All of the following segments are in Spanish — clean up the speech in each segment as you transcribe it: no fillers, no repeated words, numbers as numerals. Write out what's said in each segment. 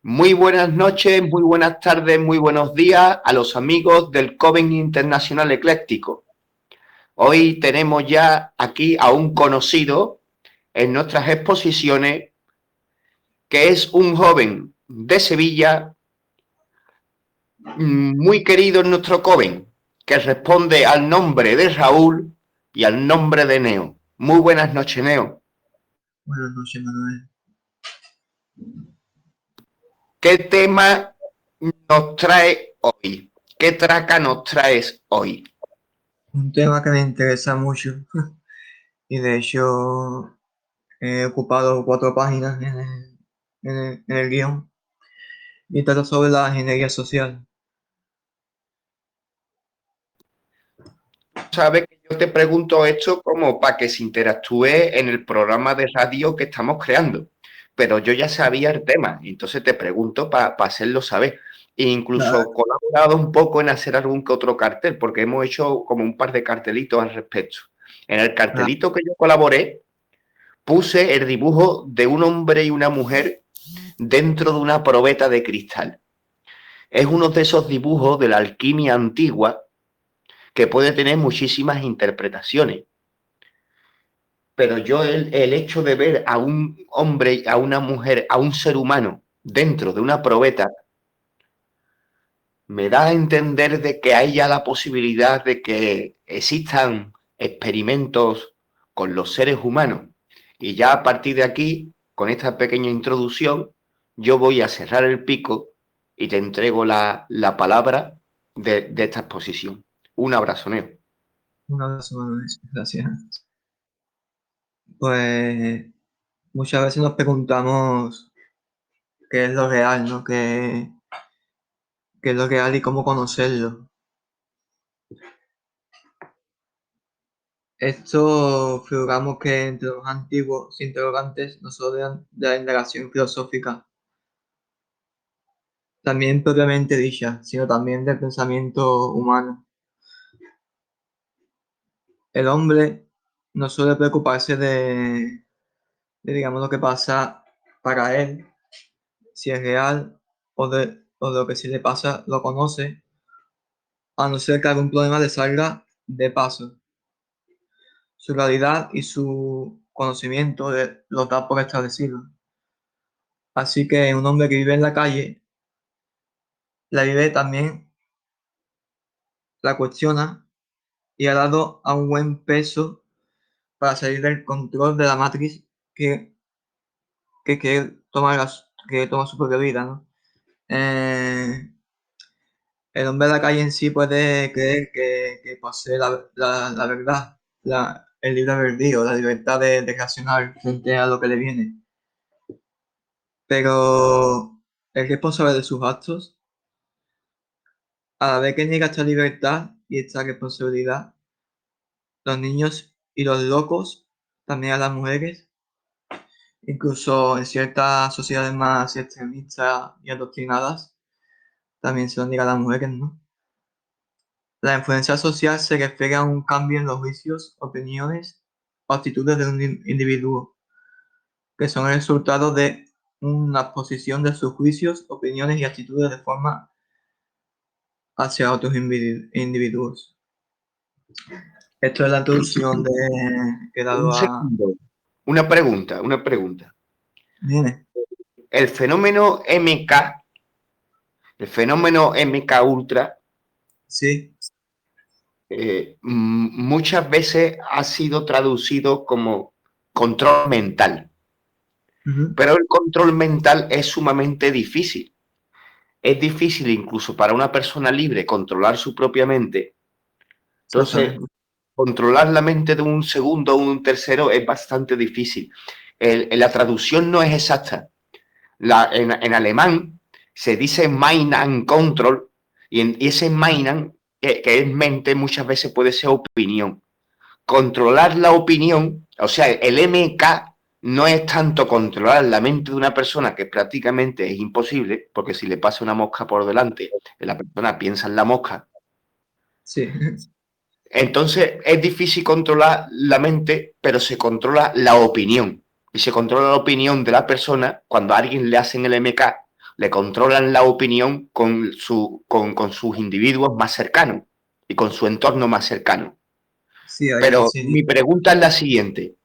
Muy buenas noches, muy buenas tardes, muy buenos días a los amigos del Coven Internacional Ecléctico. Hoy tenemos ya aquí a un conocido en nuestras exposiciones, que es un joven de Sevilla, muy querido en nuestro Coven, que responde al nombre de Raúl y al nombre de Neo. Muy buenas noches, Neo. Buenas noches, Manuel. ¿Qué tema nos trae hoy? ¿Qué traca nos traes hoy? Un tema que me interesa mucho y de hecho he ocupado 4 páginas en el guión y trata sobre la ingeniería social. Sabes que yo te pregunto esto como para que se interactúe en el programa de radio que estamos creando, pero yo ya sabía el tema, entonces te pregunto para hacerlo saber. E incluso Nada, he colaborado un poco en hacer algún que otro cartel, porque hemos hecho como un par de cartelitos al respecto. En el nada. cartelito que yo colaboré, puse el dibujo de un hombre y una mujer dentro de una probeta de cristal. Es uno de esos dibujos de la alquimia antigua que puede tener muchísimas interpretaciones. Pero yo el hecho de ver a un hombre, a una mujer, a un ser humano dentro de una probeta, me da a entender de que hay ya la posibilidad de que existan experimentos con los seres humanos. Y ya a partir de aquí, con esta pequeña introducción, yo voy a cerrar el pico y te entrego la palabra de esta exposición. Un abrazo, Neo. Un abrazo, Manuel. Gracias. Pues muchas veces nos preguntamos qué es lo real, ¿no? ¿Qué es lo real y cómo conocerlo? Esto figuramos que entre los antiguos interrogantes no solo de la indagación filosófica, también propiamente dicha, sino también del pensamiento humano. El hombre no suele preocuparse digamos, lo que pasa para él, si es real o lo que si le pasa lo conoce, a no ser que algún problema le salga de paso. Su realidad y su conocimiento lo da por establecido. Así que un hombre que vive en la calle, la vive también, la cuestiona y ha dado a un buen peso para salir del control de la matriz que, que toma su propia vida, ¿no? El hombre de la calle en sí puede creer que posee la verdad, el libre albedrío, la libertad de reaccionar frente a lo que le viene. Pero es responsable de sus actos. A la vez que niega esta libertad y esta responsabilidad, los niños y los locos, también a las mujeres, incluso en ciertas sociedades más extremistas y adoctrinadas, también se lo niega a las mujeres, ¿no? La influencia social se refiere a un cambio en los juicios, opiniones o actitudes de un individuo, que son el resultado de una exposición de sus juicios, opiniones y actitudes de forma hacia otros individuos. Esto es la introducción que he Un dado a... segundo. Una pregunta. Viene, El fenómeno MK, el fenómeno MK Ultra, sí. muchas veces ha sido traducido como control mental, Ujú. pero el control mental es sumamente difícil. Es difícil incluso para una persona libre controlar su propia mente. Entonces, Exactamente. controlar la mente de un segundo o un tercero es bastante difícil. La traducción no es exacta. En alemán se dice Mind and Control, y ese Mind and, que es mente, muchas veces puede ser opinión. Controlar la opinión, o sea, el MK no es tanto controlar la mente de una persona, que prácticamente es imposible, porque si le pasa una mosca por delante, la persona piensa en la mosca. Sí, Entonces es difícil controlar la mente, pero se controla la opinión. Y se controla la opinión de la persona cuando a alguien le hacen el MK, le controlan la opinión con sus individuos más cercanos y con su entorno más cercano. Sí, ahí Pero sí. mi pregunta es la siguiente.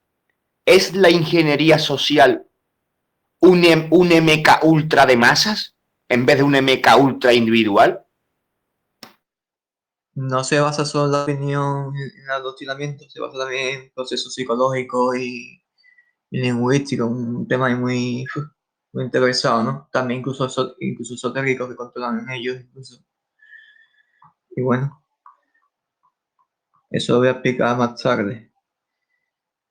¿Es la ingeniería social un MK ultra de masas en vez de un MK ultra individual? No se basa solo en la opinión en el adoctrinamiento, se basa también en procesos psicológicos y lingüísticos, un tema ahí muy interesado, ¿no? También incluso esotéricos que controlan en ellos, incluso. Y bueno, eso lo voy a explicar más tarde.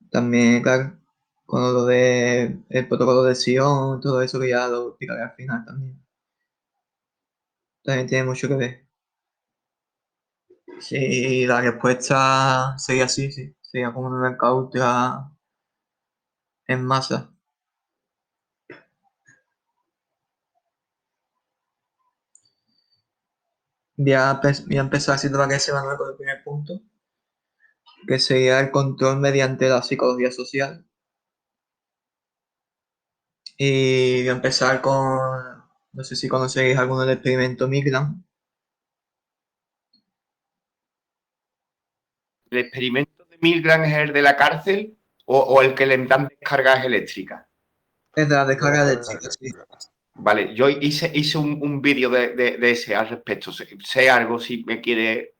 También, claro, con lo de el protocolo de Sion, todo eso que ya lo explicaré al final también. También tiene mucho que ver. Sí, la respuesta sería sí, sí. Sería como un mercado ultra en masa. Voy a empezar, si te parece, Manuel, con el primer punto, que sería el control mediante la psicología social. Y voy a empezar con, no sé si conocéis alguno del experimento Milgram. ¿El experimento de Milgram es el de la cárcel o el que le dan descargas eléctricas? Es de la descarga eléctrica, sí. Vale, yo hice un vídeo de ese al respecto. Sé algo si quiere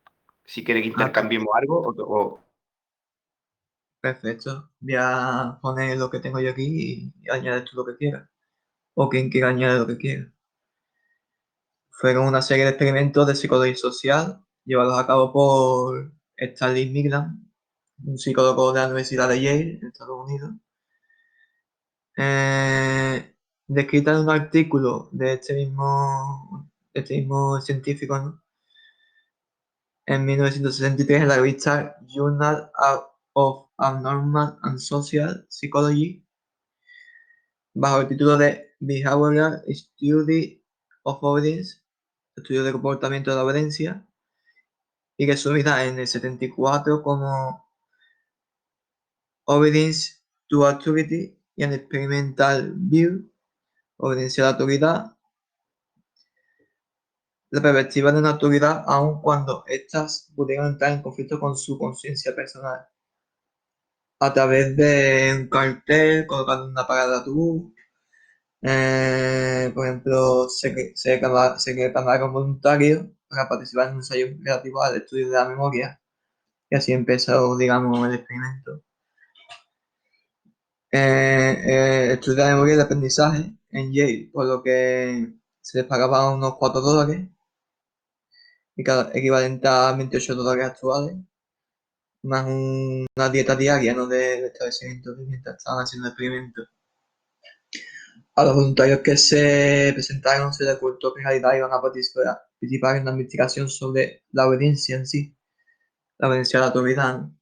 que Ah, intercambiemos algo perfecto. Voy a poner lo que tengo yo aquí y añades tú lo que quieras. O quien quiera añadir lo que quiera. Fueron una serie de experimentos de psicología social llevados a cabo por Stanley Milgram, un psicólogo de la Universidad de Yale, en Estados Unidos. Descrita en un artículo de este mismo científico, ¿no? En 1963 en la revista Journal of Abnormal and Social Psychology, bajo el título de Behavioral Study of Obedience, estudio de comportamiento de la obediencia, y resumida en el 74 como Obedience to Authority y en Experimental View, Obediencia a la autoridad, la perspectiva de una autoridad aun cuando éstas pudieran entrar en conflicto con su conciencia personal, a través de un cartel colocado en una parada de autobús. Por ejemplo, se reclamaron voluntarios para participar en un ensayo relativo al estudio de la memoria, y así empezó, digamos, el experimento. Estudiar de memoria y de aprendizaje en Yale, por lo que se les pagaba unos $4, y cada equivalente a $28 actuales, más una dieta diaria, ¿no? de establecimiento mientras estaban haciendo el experimento. A los voluntarios que se presentaron se les ocultó que en realidad iban a participar en una investigación sobre la obediencia en sí, la obediencia a la autoridad, ¿no?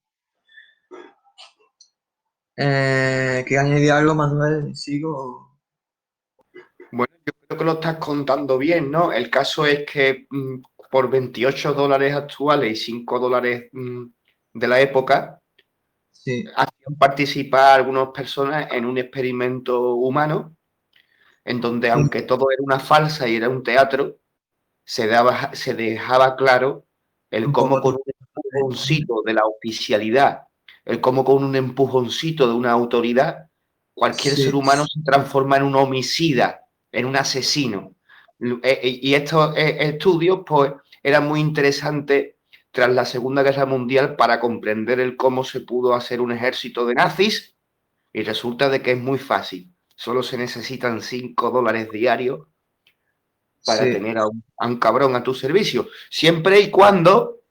¿Quieres añadir algo, Manuel? ¿Sigo? Bueno, yo creo que lo estás contando bien, ¿no? El caso es que por $28 actuales y $5 de la época, Sí, hacían participar a algunas personas en un experimento humano en donde, sí, aunque todo era una farsa y era un teatro, se dejaba claro el un cómo poco con todo. un empujoncito de la oficialidad, el cómo con un empujoncito de una autoridad, cualquier ser Sí, humano se transforma en un homicida, en un asesino. Y estos estudios, pues, eran muy interesantes tras la Segunda Guerra Mundial para comprender el cómo se pudo hacer un ejército de nazis, y resulta de que es muy fácil. Solo se necesitan $5 diarios para sí, tener a un cabrón a tu servicio, siempre y cuando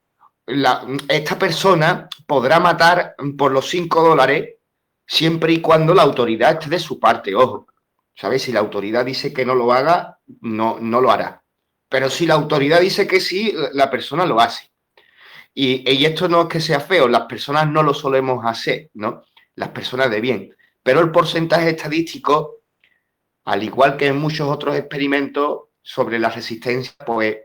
esta persona podrá matar por los $5 siempre y cuando la autoridad esté de su parte, ojo. ¿Sabes? Si la autoridad dice que no lo haga, no lo hará. Pero si la autoridad dice que sí, la persona lo hace. Y esto no es que sea feo, las personas no lo solemos hacer, ¿no? Las personas de bien. Pero el porcentaje estadístico, al igual que en muchos otros experimentos sobre la resistencia, pues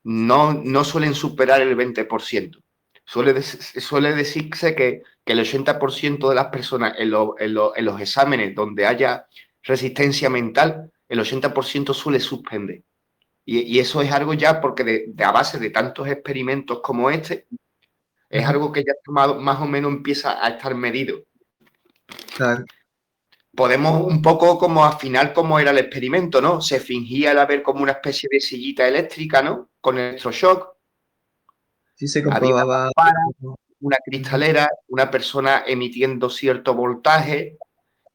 no suelen superar el 20%. Suele decirse que el 80% de las personas en los exámenes donde haya resistencia mental el 80% suele suspender. Y eso es algo ya porque a base de tantos experimentos como este, es algo que ya más o menos empieza a estar medido. Claro. Podemos un poco como afinar cómo era el experimento, ¿no? Se fingía el haber como una especie de sillita eléctrica, ¿no? Con electroshock. Sí se Había comprobaba. una cristalera, una persona emitiendo cierto voltaje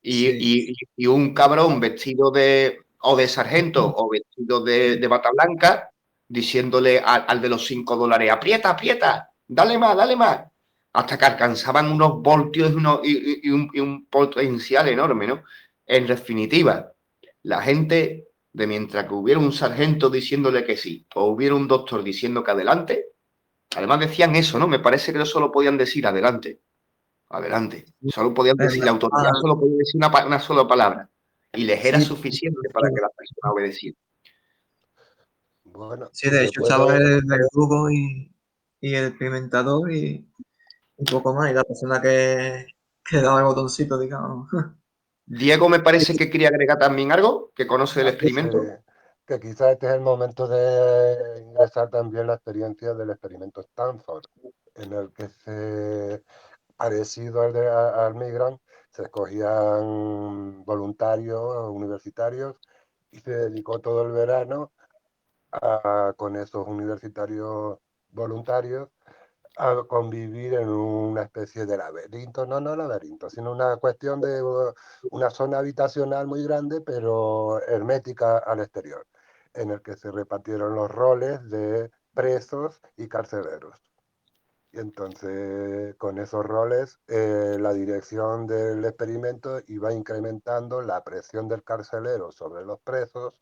y un cabrón vestido de sargento o vestido de bata blanca diciéndole al de los $5, aprieta, aprieta, dale más, hasta que alcanzaban unos voltios y un potencial enorme, ¿no? En definitiva, la gente, de mientras que hubiera un sargento diciéndole que sí, o hubiera un doctor diciendo que adelante, además decían eso, ¿no? Me parece que no solo podían decir adelante. Adelante. Solo podían decir, la autoridad solo podía decir una sola palabra. Y les era Sí, suficiente para que la persona obedeciera. Bueno, sí, si de se hecho estaba puede, el verdugo y el experimentador y poco más. Y la persona que daba el botoncito, digamos. Diego me parece que quería agregar también algo, que conoce el sí, experimento. que quizás este es el momento de ingresar también la experiencia del experimento Stanford, en el que parecido al Migrant, se escogían voluntarios universitarios y se dedicó todo el verano con esos universitarios voluntarios a convivir en una especie de laberinto, no laberinto, sino una cuestión de una zona habitacional muy grande, pero hermética al exterior, en el que se repartieron los roles de presos y carceleros. Y entonces, con esos roles, la dirección del experimento iba incrementando la presión del carcelero sobre los presos,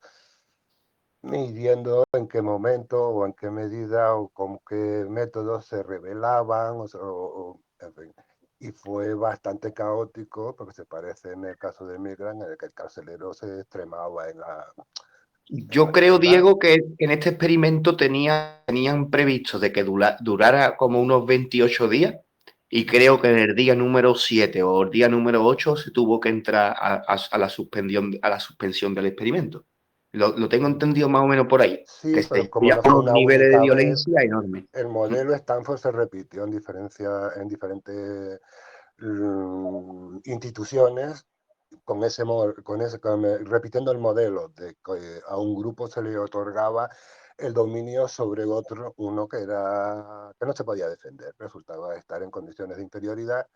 midiendo en qué momento o en qué medida o con qué métodos se rebelaban, en fin. Y fue bastante caótico, porque se parece en el caso de Milgram, en el que el carcelero se extremaba en Yo la creo, crueldad. Diego, que en este experimento tenían previsto de que durara como unos 28 días y creo que en el día número 7 o el día número 8 se tuvo que entrar a la suspensión del experimento. Lo tengo entendido más o menos por ahí, que Sí, pero se como veía no fue unos una niveles de única vez, violencia enormes. el modelo Stanford se repitió en diferentes instituciones repitiendo el modelo de que a un grupo se le otorgaba el dominio sobre otro, uno que no se podía defender, resultaba estar en condiciones de inferioridad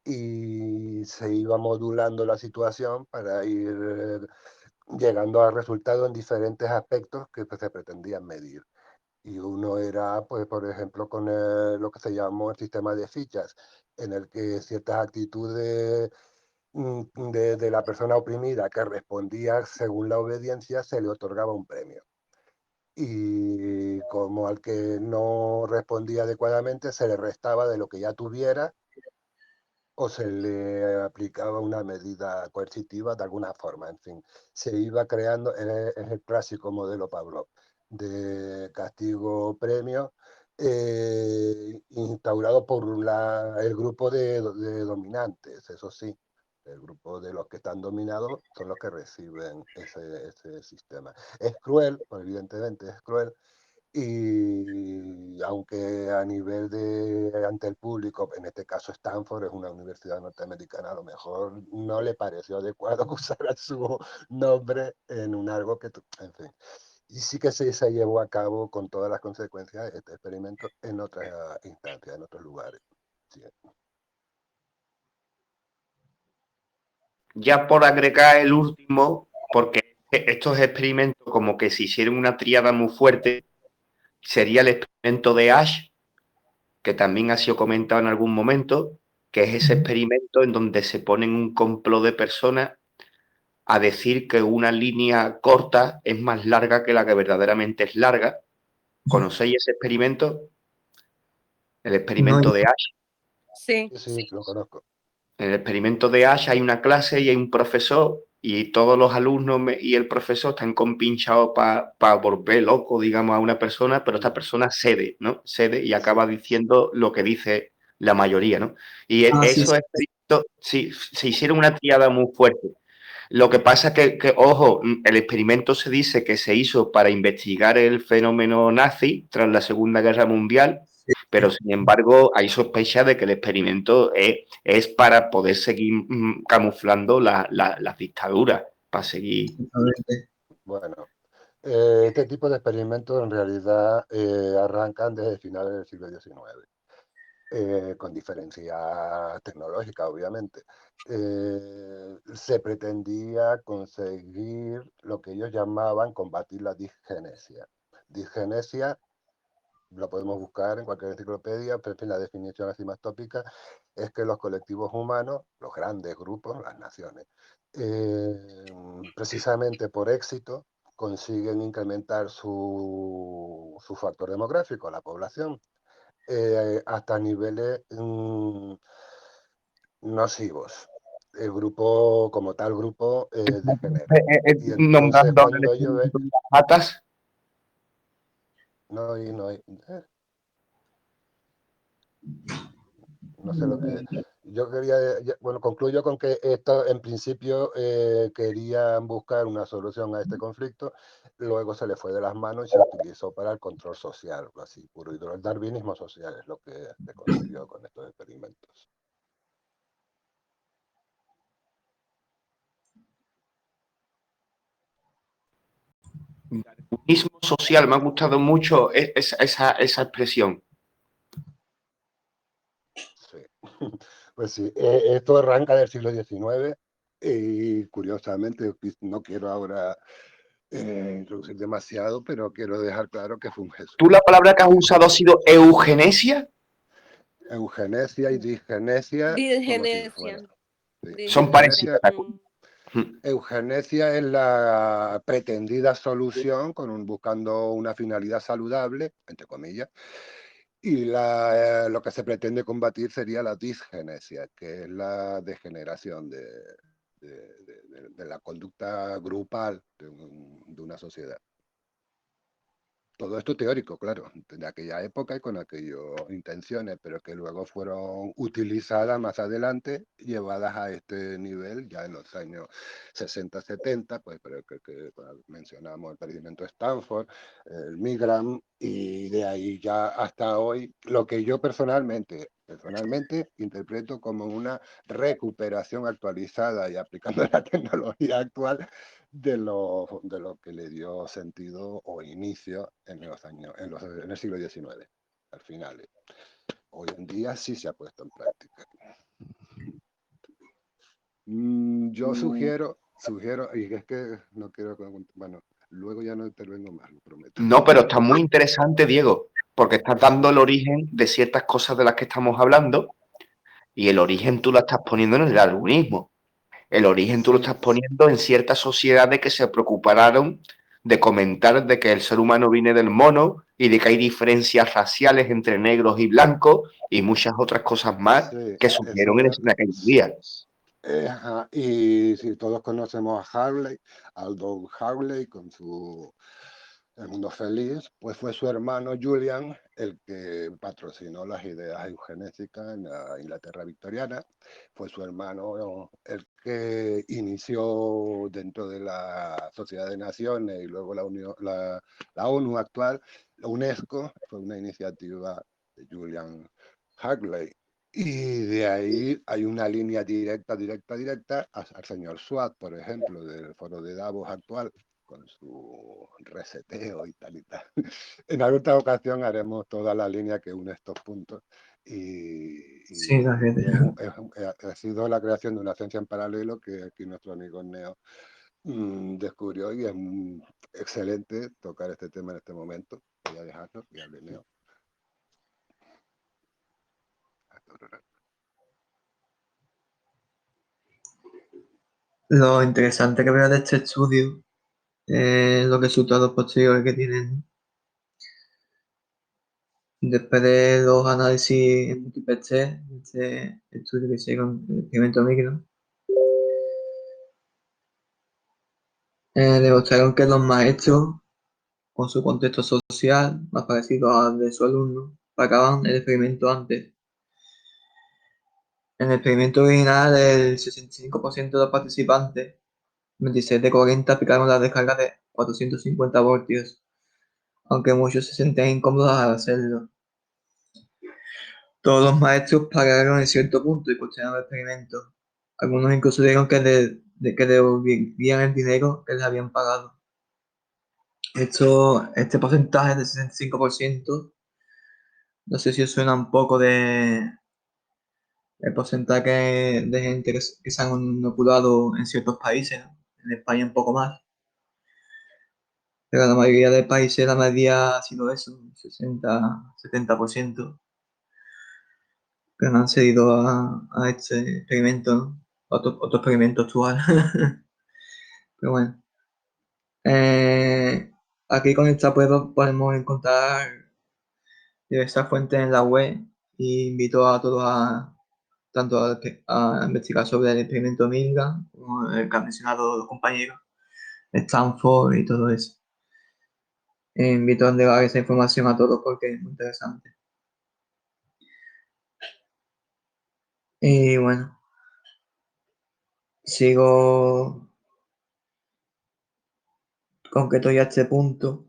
y se iba modulando la situación para ir llegando a resultados en diferentes aspectos que pues, se pretendían medir. Y uno era, pues, por ejemplo, con lo que se llamó el sistema de fichas, en el que ciertas actitudes de la persona oprimida que respondía según la obediencia se le otorgaba un premio. Y como al que no respondía adecuadamente se le restaba de lo que ya tuviera o se le aplicaba una medida coercitiva de alguna forma. En fin, se iba creando, es el clásico modelo Pavlov de castigo-premio, instaurado por el grupo de dominantes, eso sí. El grupo de los que están dominados son los que reciben ese sistema. Es cruel, evidentemente es cruel, y aunque a nivel ante el público, en este caso Stanford es una universidad norteamericana, a lo mejor no le pareció adecuado que usara su nombre en un algo en fin. Y sí que se llevó a cabo con todas las consecuencias este experimento en otras instancias, en otros lugares. Sí. Ya por agregar el último, porque estos experimentos como que se hicieron una tríada muy fuerte, sería el experimento de Ash, que también ha sido comentado en algún momento, que es ese experimento en donde se ponen un complot de personas a decir que una línea corta es más larga que la que verdaderamente es larga. ¿Conocéis ese experimento? El No, experimento de Ash. Sí, Sí, lo conozco. En el experimento de Ash hay una clase y hay un profesor y todos los alumnos y el profesor están compinchados para volver loco, digamos, a una persona, pero esta persona cede, ¿no? Cede y acaba diciendo lo que dice la mayoría, ¿no? Y sí, esos experimentos sí, se hicieron una triada muy fuerte. Lo que pasa es que, ojo, el experimento se dice que se hizo para investigar el fenómeno nazi tras la Segunda Guerra Mundial, pero sin embargo hay sospecha de que el experimento es para poder seguir camuflando las dictaduras, para seguir... Exactamente. Bueno, este tipo de experimentos en realidad arrancan desde finales del siglo XIX. Con diferencia tecnológica, obviamente. Se pretendía conseguir lo que ellos llamaban combatir la disgenesia. Disgenesia lo podemos buscar en cualquier enciclopedia, pero en fin, la definición así más tópica es que los colectivos humanos, los grandes grupos, las naciones, precisamente por éxito, consiguen incrementar su factor demográfico, la población, hasta niveles nocivos. El grupo, como tal grupo, degenera. Y entonces Nombrando el cuando ellos ven, experimento de las matas. no sé lo que... Yo quería, bueno, concluyo con que esto en principio querían buscar una solución a este conflicto, luego se le fue de las manos y se utilizó para el control social, así puro y duro. El darwinismo social es lo que se consiguió con estos experimentos. Darwinismo social, me ha gustado mucho esa expresión. Sí. Pues sí, esto arranca del siglo XIX y curiosamente no quiero ahora introducir demasiado, pero quiero dejar claro que fue un ¿Tú jesuita. la palabra que has usado ha sido eugenesia? Eugenesia y disgenesia, como si fuera. Disgenesia. Sí. Son Disgenesia, parecidas. eugenesia es la pretendida solución buscando una finalidad saludable, entre comillas, y lo que se pretende combatir sería la disgenesia, que es la degeneración de la conducta grupal de una sociedad. Todo esto teórico, claro, de aquella época y con aquellas intenciones, pero que luego fueron utilizadas más adelante, llevadas a este nivel ya en los años 60-70, pues pero que mencionamos el experimento Stanford, el Milgram, y de ahí ya hasta hoy, lo que yo personalmente interpreto como una recuperación actualizada y aplicando la tecnología actual de lo que le dio sentido o inicio en los años, en el siglo XIX, al final. Hoy en día sí se ha puesto en práctica. Yo sugiero, y es que no quiero, bueno, luego ya no intervengo más, lo prometo. No, pero está muy interesante, Diego, porque estás dando el origen de ciertas cosas de las que estamos hablando y el origen tú lo estás poniendo en el darwinismo. El origen tú lo estás poniendo en ciertas sociedades que se preocuparon de comentar de que el ser humano viene del mono y de que hay diferencias raciales entre negros y blancos y muchas otras cosas más Sí, que surgieron en aquel día. Y si todos conocemos a Harley, Aldous Huxley, con su El Mundo Feliz, pues fue su hermano Julian el que patrocinó las ideas eugenésicas en la Inglaterra victoriana. Fue su hermano el que inició dentro de la Sociedad de Naciones y luego la ONU actual, la UNESCO, fue una iniciativa de Julian Huxley. Y de ahí hay una línea directa al señor Swat, por ejemplo, del foro de Davos actual, con su reseteo y tal y tal. En alguna ocasión haremos toda la línea que une estos puntos Sí, la gente. ha sido la creación de una ciencia en paralelo que aquí nuestro amigo Neo descubrió y es excelente tocar este tema en este momento. Voy a dejarlo y hable Neo. Lo interesante que veo de este estudio es los resultados posteriores que tienen después de los análisis en múltiples test, este estudio que se con el experimento Milgram. Demostraron que los maestros, con su contexto social más parecido al de su alumno, pagaban el experimento antes. En el experimento original, el 65% de los participantes 26 de 40 aplicaron la descarga de 450 voltios, aunque muchos se sentían incómodos al hacerlo. Todos los maestros pagaron en cierto punto y cuestionaron el experimento. Algunos incluso dijeron que devolvían el dinero que les habían pagado. Este porcentaje de 65%, no sé si os suena un poco de el porcentaje de gente que se han inoculado en ciertos países, ¿no? En España un poco más, pero la mayoría de países la media ha sido eso, un 60-70%, que no han cedido a este experimento, ¿no? Otro experimento actual. Pero bueno, aquí con esta prueba podemos encontrar diversas fuentes en la web y invito a todos tanto a investigar sobre el experimento Milgram como el que han mencionado los compañeros, Stanford y todo eso. Invito a dar esa información a todos porque es muy interesante. Y bueno, sigo concreto ya este punto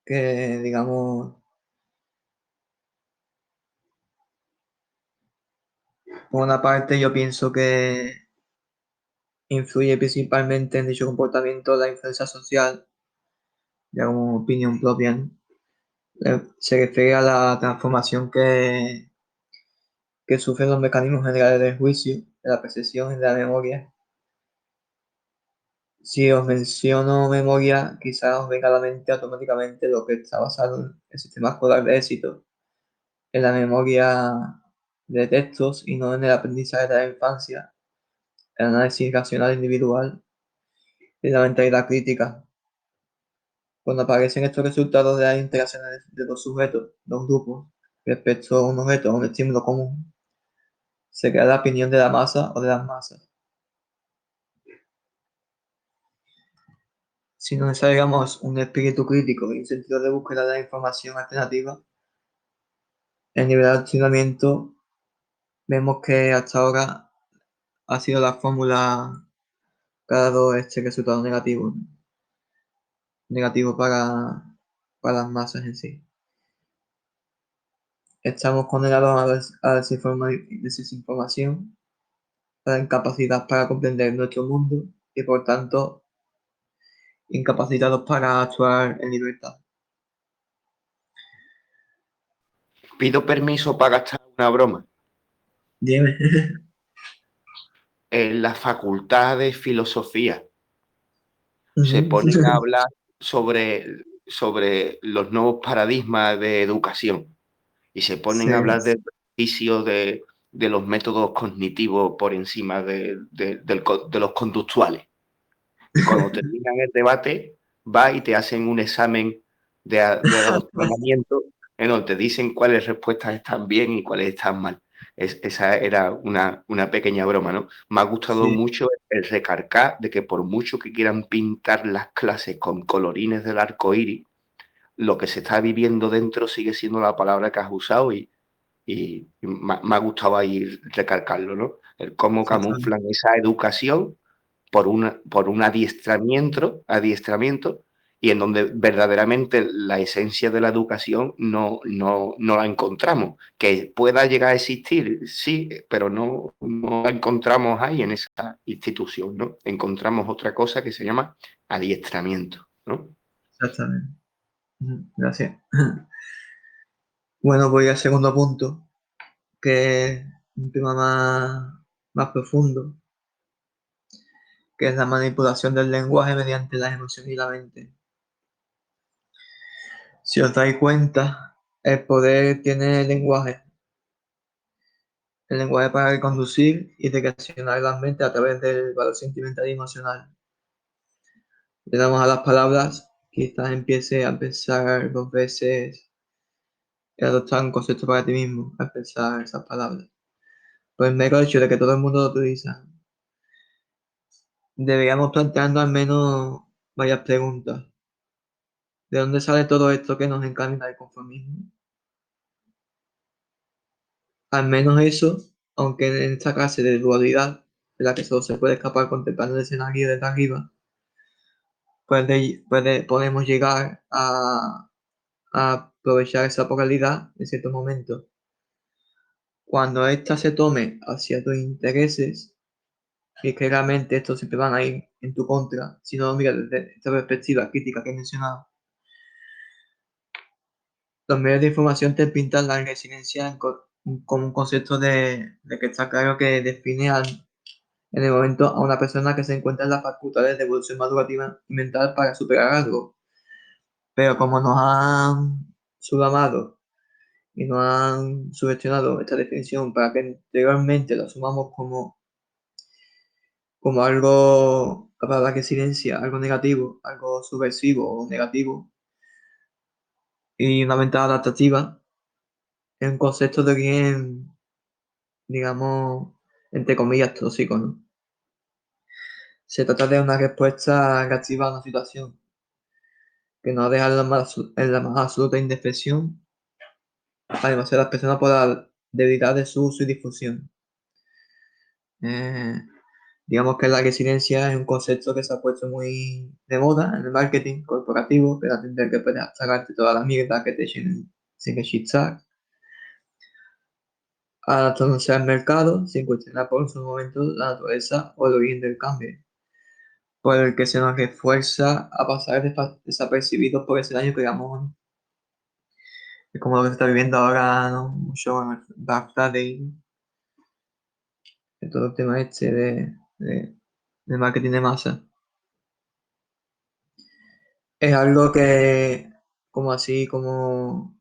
que digamos, por una parte yo pienso que influye principalmente en dicho comportamiento la influencia social, ya como opinión propia, ¿no? Se refiere a la transformación que sufren los mecanismos generales del juicio, de la percepción y de la memoria. Si os menciono memoria, quizás os venga a la mente automáticamente lo que está basado en el sistema escolar de éxito, en la memoria de textos y no en el aprendizaje de la infancia, el análisis racional individual y la mentalidad crítica. Cuando aparecen estos resultados de las interacciones de dos sujetos, dos grupos, respecto a un objeto o un estímulo común, se crea la opinión de la masa o de las masas. Si no desarrollamos un espíritu crítico y un sentido de búsqueda de la información alternativa, el nivel de adoctrinamiento vemos que hasta ahora ha sido la fórmula que ha dado este resultado negativo para las masas en sí. Estamos condenados a la desinformación, a la incapacidad para comprender nuestro mundo y por tanto incapacitados para actuar en libertad. Pido permiso para gastar una broma. Dime. En la Facultad de Filosofía se ponen a hablar sobre los nuevos paradigmas de educación y se ponen a hablar Sí. del beneficio de los métodos cognitivos por encima de los conductuales. Y cuando terminan el debate, va y te hacen un examen de adoctrinamiento en donde te dicen cuáles respuestas están bien y cuáles están mal. Esa era una pequeña broma, ¿no? Me ha gustado Sí, mucho el recargar de que por mucho que quieran pintar las clases con colorines del arco iris, lo que se está viviendo dentro sigue siendo la palabra que has usado y me ha gustado ahí recargarlo, ¿no? El cómo exactamente. camuflan esa educación por un adiestramiento y en donde verdaderamente la esencia de la educación no la encontramos. Que pueda llegar a existir, sí, pero no la encontramos ahí en esa institución, ¿no? Encontramos otra cosa que se llama adiestramiento, ¿no? Exactamente. Gracias. Bueno, voy al segundo punto, que es un tema más profundo, que es la manipulación del lenguaje mediante las emociones y la mente. Si os dais cuenta, el poder tiene el lenguaje para reconducir y direccionar las mentes a través del valor sentimental y emocional. Le damos a las palabras, quizás empiece a pensar dos veces y adoptar un concepto para ti mismo al pensar esas palabras. Por el mero hecho de que todo el mundo lo utiliza, deberíamos plantearnos al menos varias preguntas. ¿De dónde sale todo esto que nos encamina al conformismo? Al menos eso, aunque en esta clase de dualidad de la que solo se puede escapar contemplando el escenario desde arriba, podemos llegar a aprovechar esa polaridad en ciertos momentos. Cuando ésta se tome hacia tus intereses, y que realmente estos siempre van a ir en tu contra, si no lo miras desde esta perspectiva crítica que he mencionado, los medios de información te pintan la resiliencia como un concepto de que está claro que define en el momento a una persona que se encuentra en las facultades de evolución madurativa y mental para superar algo. Pero como nos han sublamado y nos han subestionado esta definición para que anteriormente la asumamos como algo, la palabra resiliencia, algo negativo, algo subversivo o negativo, y una ventaja adaptativa, es un concepto de origen, digamos, entre comillas, tóxico, ¿no? Se trata de una respuesta reactiva a una situación que nos deja en la más absoluta indefensión, además de las personas por la debilidad de su uso y difusión. Eh, digamos que la resiliencia es un concepto que se ha puesto muy de moda en el marketing corporativo, pero atender que puedes sacarte toda la mierda que te echen sin rechistar, adaptándose al mercado sin cuestionar por un momento la naturaleza o el origen del cambio, por el que se nos refuerza a pasar desapercibidos por ese daño que digamos, ¿no? Es como lo que se está viviendo ahora, ¿no? Mucho en el Black Friday, de todo el tema este de marketing de masa. Es algo que, como así, como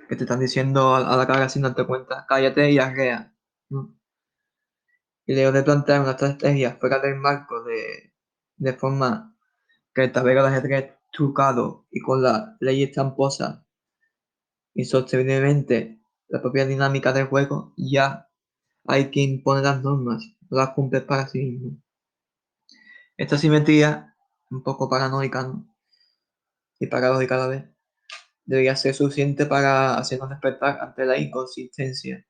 que te están diciendo a la cara sin darte cuenta, cállate y arrea, ¿no? Y luego de plantear una estrategia fuera del marco de forma que el tablero de ajedrez trucado y con las leyes tramposas y sosteniblemente la propia dinámica del juego, ya hay quien impone las normas, no las cumple para sí mismo. Esta simetría, un poco paranoica, ¿no? Y paradójica a la vez, debería ser suficiente para hacernos despertar ante la inconsistencia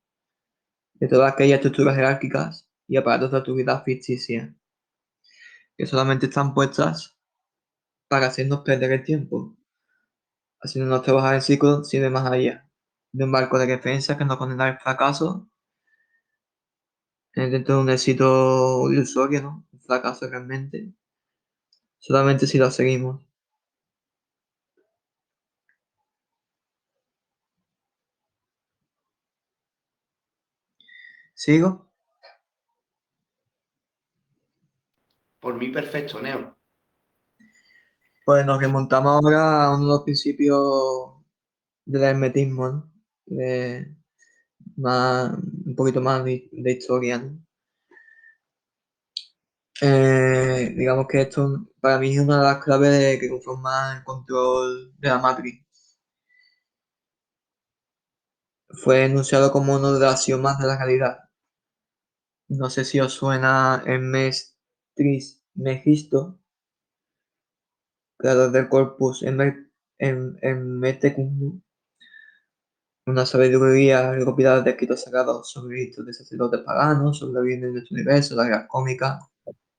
de todas aquellas estructuras jerárquicas y aparatos de autoridad ficticia que solamente están puestas para hacernos perder el tiempo, haciéndonos trabajar en ciclos sin ir más allá de un marco de referencia que nos condena al fracaso dentro de un éxito ilusorio, ¿no? Un fracaso realmente, solamente si lo seguimos. ¿Sigo? Por mí, perfecto, Neo. Pues nos remontamos ahora a uno de los principios del hermetismo, ¿no? De un poquito más de historia, ¿no? Digamos que esto para mí es una de las claves que conforman el control de la Matrix. Fue enunciado como uno de los axiomas de la realidad. No sé si os suena Hermes Trismegisto, creador del Corpus Hermeticum, una sabiduría recopilada de escritos sagrados sobre ritos de sacerdotes paganos, sobre la vida de este universo, las guerras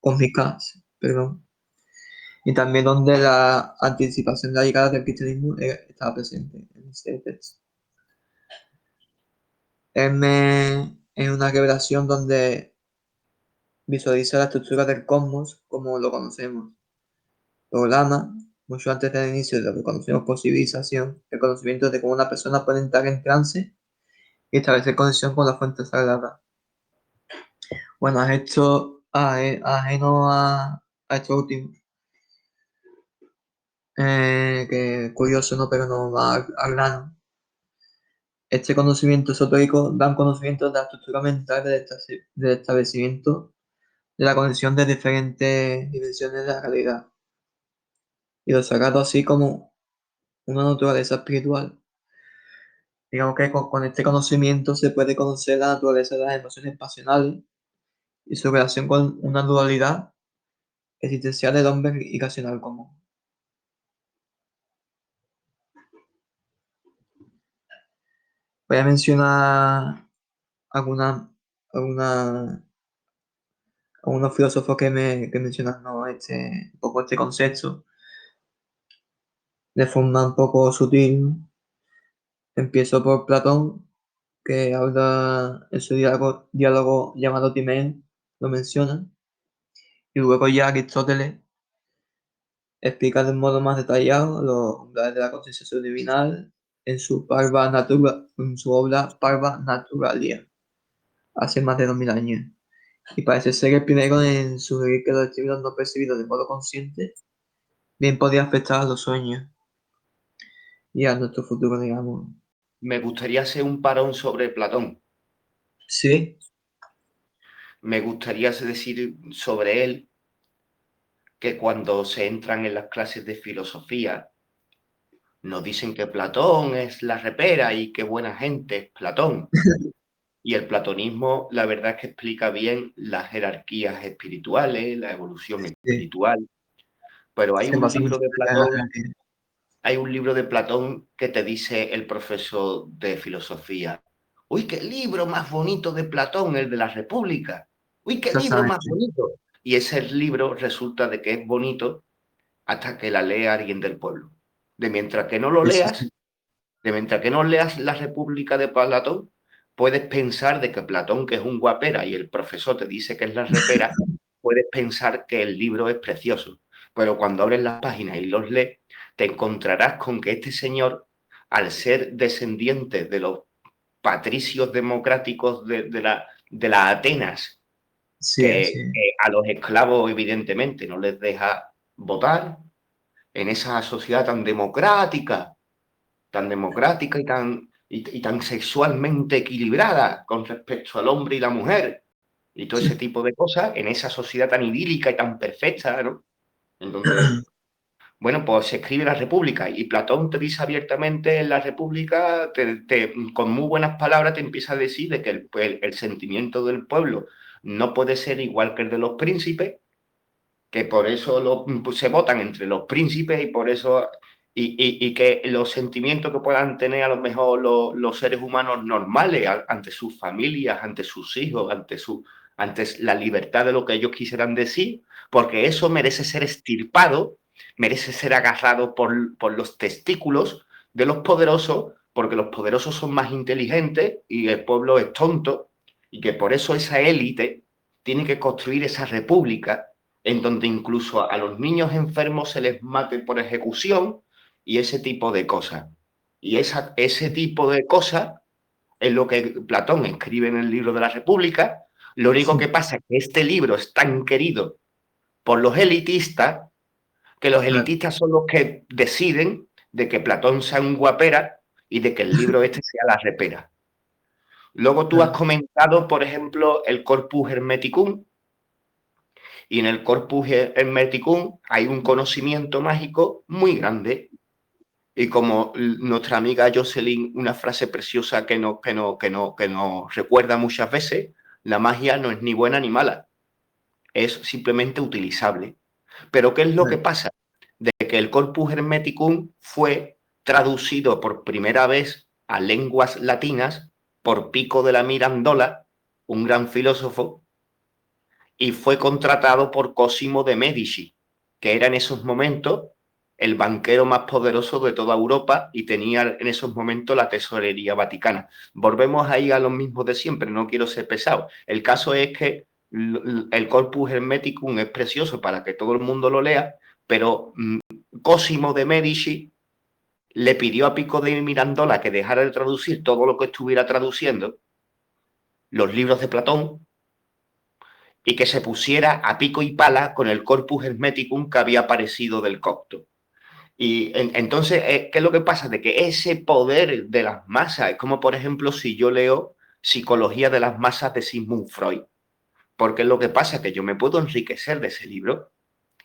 cósmicas, perdón, y también donde la anticipación de la llegada del cristianismo estaba presente en ese texto. Hermes es una revelación donde visualiza la estructura del cosmos como lo conocemos. Programa, mucho antes del inicio de lo que conocemos por civilización, el conocimiento de cómo una persona puede entrar en trance y establecer conexión con la fuente sagrada. Bueno, esto ajeno a esto último, que curioso, ¿no? Pero no va al grano. Este conocimiento esotérico da un conocimiento de la estructura mental del establecimiento de la conexión de diferentes dimensiones de la realidad y lo sagrado así como una naturaleza espiritual. Digamos que con este conocimiento se puede conocer la naturaleza de las emociones pasionales y su relación con una dualidad existencial del hombre irracional común. Voy a mencionar algunas algunas unos filósofos que mencionan, ¿no? Un poco este concepto de forma un poco sutil. Empiezo por Platón, que habla en su diálogo llamado Timeo, lo menciona, y luego ya Aristóteles explica de un modo más detallado los umbrales de la conciencia subliminal en su obra Parva Naturalia, hace más de 2000 años. Y parece ser el primero en sugerir que los estímulos no percibidos de modo consciente bien podían afectar a los sueños y a nuestro futuro, digamos. Me gustaría hacer un parón sobre Platón. Sí, Me gustaría decir sobre él que cuando se entran en las clases de filosofía, nos dicen que Platón es la repera y qué buena gente es Platón. Y el platonismo, la verdad es que explica bien las jerarquías espirituales, la evolución sí, espiritual. Pero se basa mucho en la jerarquía. hay un libro de Platón que te dice el profesor de filosofía. Uy, qué libro más bonito de Platón, el de la República. Uy, qué libro más Exactamente. bonito. Y ese libro resulta de que es bonito hasta que la lea alguien del pueblo. De mientras que no lo Sí, sí, sí. leas, de mientras que no leas la República de Platón, puedes pensar de que Platón, que es un guapera, y el profesor te dice que es la repera, puedes pensar que el libro es precioso. Pero cuando abres las páginas y los lees, te encontrarás con que este señor, al ser descendiente de los patricios democráticos de la Atenas, Sí, así que es. a los esclavos evidentemente no les deja votar, en esa sociedad tan democrática y tan sexualmente equilibrada con respecto al hombre y la mujer y todo ese tipo de cosas, en esa sociedad tan idílica y tan perfecta, ¿no? Entonces, bueno, pues se escribe la República y Platón te dice abiertamente en la República, con muy buenas palabras te empieza a decir de que el sentimiento del pueblo no puede ser igual que el de los príncipes, que por eso se votan entre los príncipes y por eso y que los sentimientos que puedan tener a lo mejor los seres humanos normales ante sus familias, ante sus hijos, ante la libertad de lo que ellos quisieran decir, porque eso merece ser extirpado, merece ser agarrado por los testículos de los poderosos, porque los poderosos son más inteligentes y el pueblo es tonto, y que por eso esa élite tiene que construir esa república en donde incluso a los niños enfermos se les mate por ejecución y ese tipo de cosas. Y ese tipo de cosas es lo que Platón escribe en el libro de la República. Lo único que pasa es que este libro es tan querido por los elitistas que los Claro. elitistas son los que deciden de que Platón sea un guapera y de que el libro este sea la repera. Luego tú has Claro. comentado, por ejemplo, el Corpus Hermeticum, y en el Corpus Hermeticum hay un conocimiento mágico muy grande. Y como nuestra amiga Jocelyn, una frase preciosa que nos recuerda muchas veces, la magia no es ni buena ni mala, es simplemente utilizable. Pero ¿qué es lo que Claro. pasa? De que el Corpus Hermeticum fue traducido por primera vez a lenguas latinas por Pico de la Mirandola, un gran filósofo, y fue contratado por Cosimo de Medici, que era en esos momentos el banquero más poderoso de toda Europa y tenía en esos momentos la tesorería vaticana. Volvemos ahí a lo mismo de siempre, no quiero ser pesado. El caso es que el Corpus Hermeticum es precioso para que todo el mundo lo lea, pero Cosimo de Medici le pidió a Pico de Mirandola que dejara de traducir todo lo que estuviera traduciendo, los libros de Platón, y que se pusiera a pico y pala con el Corpus Hermeticum que había aparecido del copto. Y entonces, ¿qué es lo que pasa? De que ese poder de las masas, es como por ejemplo si yo leo Psicología de las masas de Sigmund Freud, porque es lo que pasa, que yo me puedo enriquecer de ese libro,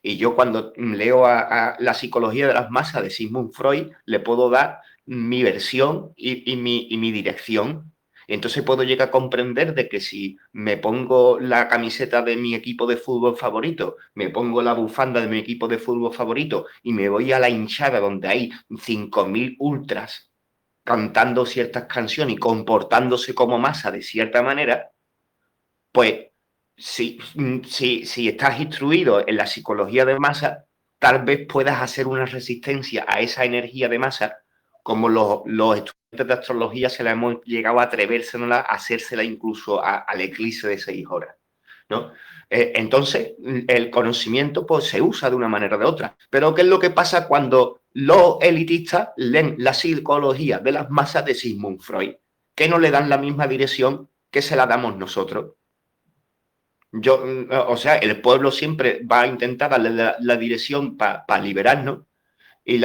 y yo cuando leo a la psicología de las masas de Sigmund Freud, le puedo dar mi versión y mi dirección. Entonces puedo llegar a comprender de que si me pongo la camiseta de mi equipo de fútbol favorito, me pongo la bufanda de mi equipo de fútbol favorito y me voy a la hinchada donde hay 5.000 ultras cantando ciertas canciones y comportándose como masa de cierta manera, pues si estás instruido en la psicología de masa, tal vez puedas hacer una resistencia a esa energía de masa, como los estudiantes de astrología se la hemos llegado a atrevérsela, a hacérsela incluso al eclipse de 6 horas, ¿no? Entonces, el conocimiento pues, se usa de una manera o de otra. Pero ¿qué es lo que pasa cuando los elitistas leen la psicología de las masas de Sigmund Freud? Que no le dan la misma dirección que se la damos nosotros. O sea, el pueblo siempre va a intentar darle la dirección para liberarnos y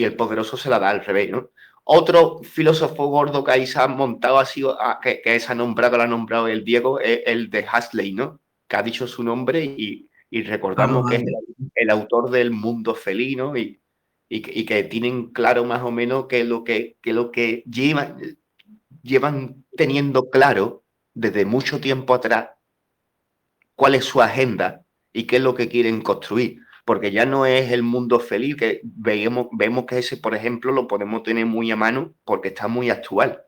el poderoso se la da al revés, ¿no? Otro filósofo gordo que ahí se ha montado ha sido, que se ha nombrado, lo ha nombrado el Diego, es el de Huxley, ¿no? Que ha dicho su nombre y recordamos que es el autor del Mundo Felino y que tienen claro más o menos que lo que llevan teniendo claro desde mucho tiempo atrás cuál es su agenda y qué es lo que quieren construir. Porque ya no es el mundo feliz, que vemos que ese, por ejemplo, lo podemos tener muy a mano porque está muy actual.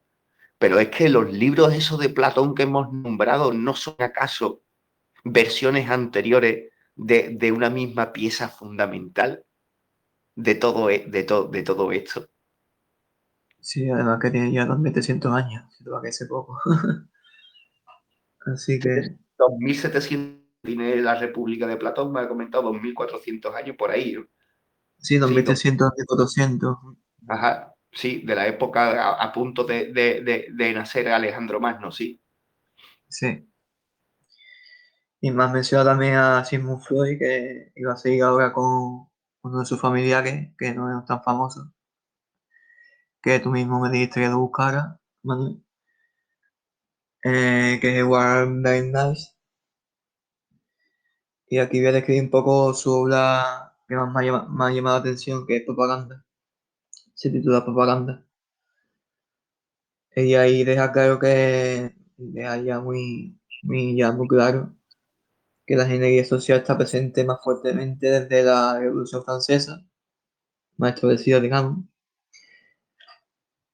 Pero es que los libros esos de Platón que hemos nombrado no son acaso versiones anteriores de una misma pieza fundamental de todo esto. Sí, además que tiene ya 2700 años, si te parece poco. Así que 2700 tiene la República de Platón, me ha comentado 2400 años por ahí, ¿no? sí, Sí, 2300, 2400. ajá, sí, de la época a punto de nacer Alejandro Magno, sí. Sí. Y más menciona también a Sigmund Freud, que iba a seguir ahora con uno de sus familiares, que no es tan famoso, que tú mismo me dijiste que lo buscara, Manuel, que es Edward Bernays. Y aquí voy a describir un poco su obra que más me ha llamado la atención, que es Propaganda. Se titula Propaganda. Y ahí deja claro que deja ya muy claro que la ingeniería social está presente más fuertemente desde la Revolución Francesa, más establecida, digamos,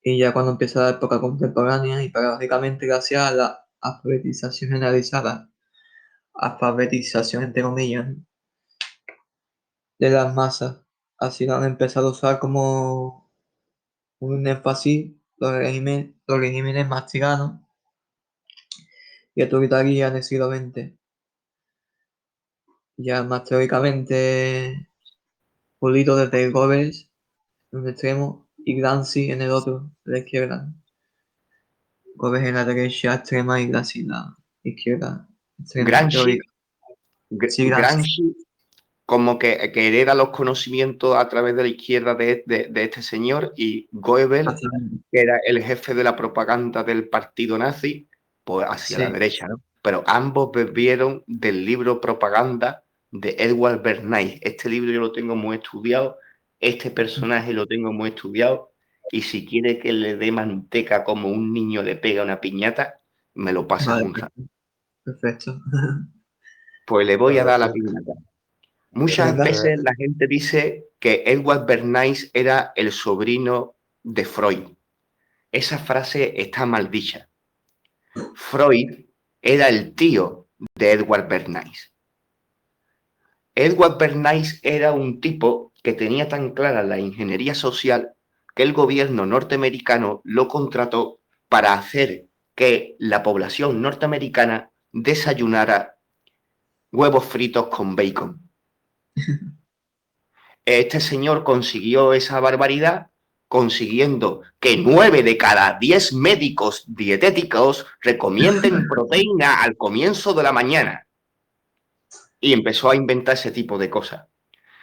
y ya cuando empieza la época contemporánea y paradójicamente gracias a la alfabetización generalizada, alfabetización entre comillas, de las masas, así lo han empezado a usar como un énfasis los regímenes más tiranos y autoritarios del siglo XX, ya más teóricamente pulido desde Goebbels en un extremo y Gramsci en el otro, de la izquierda. Goebbels en la derecha extrema y Gramsci en la izquierda extrema, Gramsci, teórica. Sí, Gramsci. Gramsci como que hereda los conocimientos a través de la izquierda de este señor, y Goebbels, que era el jefe de la propaganda del partido nazi, pues hacia la Sí, derecha, ¿no? Pero ambos bebieron del libro Propaganda de Edward Bernays. Este libro yo lo tengo muy estudiado, este personaje lo tengo muy estudiado, y si quiere que le dé manteca como un niño le pega una piñata, me lo pasa vale, un rato. perfecto. Pues le voy a dar la Perfecto. piñata. Muchas Venga, veces la gente dice que Edward Bernays era el sobrino de Freud. Esa frase está mal dicha. Freud era el tío de Edward Bernays. Edward Bernays era un tipo que tenía tan clara la ingeniería social que el gobierno norteamericano lo contrató para hacer que la población norteamericana desayunara huevos fritos con bacon. Este señor consiguió esa barbaridad, consiguiendo que 9 de cada 10 médicos dietéticos recomienden proteína al comienzo de la mañana. Y empezó a inventar ese tipo de cosas.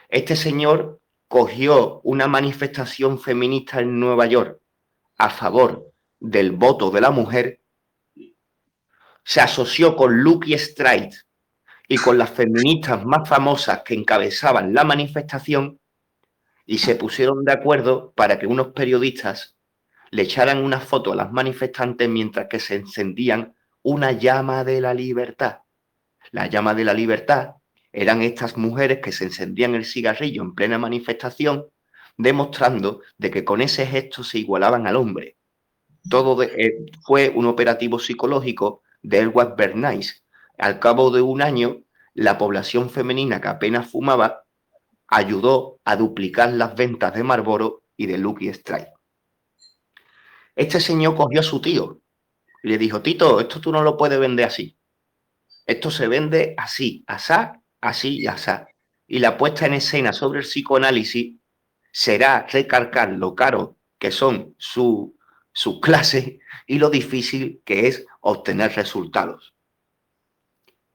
Este señor cogió una manifestación feminista en Nueva York a favor del voto de la mujer, se asoció con Lucky Strike y con las feministas más famosas que encabezaban la manifestación, y se pusieron de acuerdo para que unos periodistas le echaran una foto a las manifestantes mientras que se encendían una llama de la libertad. La llama de la libertad eran estas mujeres que se encendían el cigarrillo en plena manifestación, demostrando de que con ese gesto se igualaban al hombre. Todo fue un operativo psicológico de Edward Bernays Al cabo de un año, la población femenina que apenas fumaba ayudó a duplicar las ventas de Marlboro y de Lucky Strike. Este señor cogió a su tío y le dijo: Tito, esto tú no lo puedes vender así. Esto se vende así, asá, así y asá. Y la puesta en escena sobre el psicoanálisis será recalcar lo caro que son sus clases y lo difícil que es obtener resultados.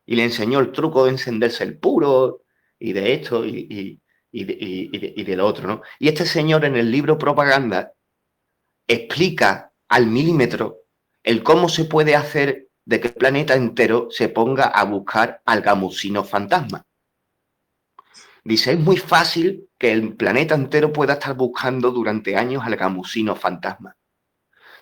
Y le enseñó el truco de encenderse el puro y de esto y de lo otro, ¿no? Y este señor en el libro Propaganda explica al milímetro el cómo se puede hacer de que el planeta entero se ponga a buscar al gamusino fantasma. Dice, es muy fácil que el planeta entero pueda estar buscando durante años al gamusino fantasma.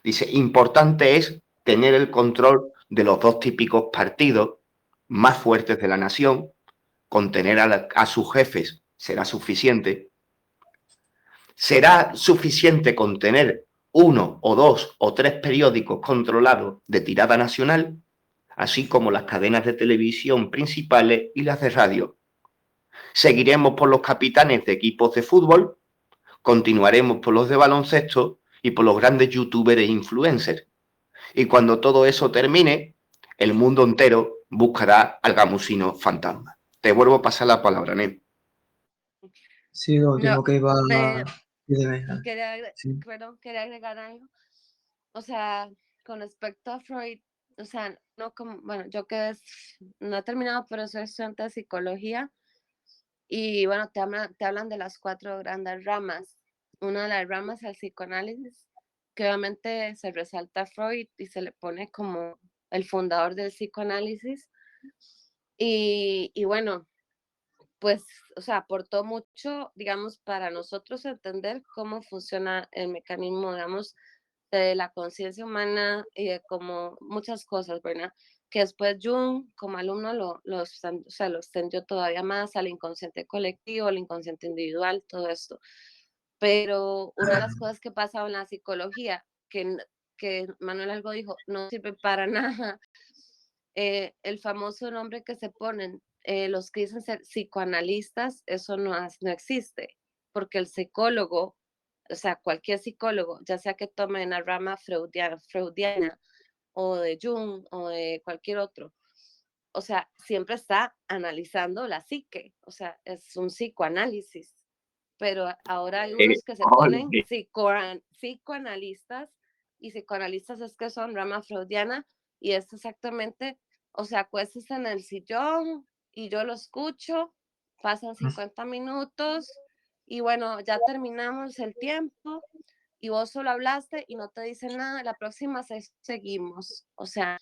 Dice, importante es tener el control de los dos típicos partidos más fuertes de la nación, contener a sus jefes será suficiente. Será suficiente con tener uno o dos o tres periódicos controlados de tirada nacional, así como las cadenas de televisión principales y las de radio. Seguiremos por los capitanes de equipos de fútbol, continuaremos por los de baloncesto y por los grandes youtubers e influencers. Y cuando todo eso termine, el mundo entero buscará al gamusino fantasma. Te vuelvo a pasar la palabra, Nen. Sí, lo No, último que iba me, a... Dime, sí. quería agregar algo. O sea, con respecto a Freud, o sea, no como, bueno, yo no he terminado, pero soy estudiante de psicología y bueno, te hablan de las 4 grandes ramas. Una de las ramas es el psicoanálisis, que obviamente se resalta a Freud y se le pone como el fundador del psicoanálisis. Y bueno, pues, o sea, aportó mucho, digamos, para nosotros entender cómo funciona el mecanismo, digamos, de la conciencia humana y de como muchas cosas, ¿verdad? Que después Jung, como alumno, o sea, lo extendió todavía más al inconsciente colectivo, al inconsciente individual, todo esto. Pero una de las cosas que pasa en la psicología, que Manuel algo dijo, no sirve para nada, el famoso nombre que se ponen, los que dicen ser psicoanalistas, eso no existe, porque el psicólogo, o sea, cualquier psicólogo, ya sea que tome una rama freudiana o de Jung o de cualquier otro, o sea, siempre está analizando la psique, o sea, es un psicoanálisis, pero ahora hay unos que se ponen psicoanalistas y psicoanalistas es que son rama freudiana y es exactamente, o sea, acuéstese en el sillón y yo lo escucho, pasan 50 minutos y bueno, ya terminamos el tiempo y vos solo hablaste y no te dicen nada, la próxima seguimos, o sea,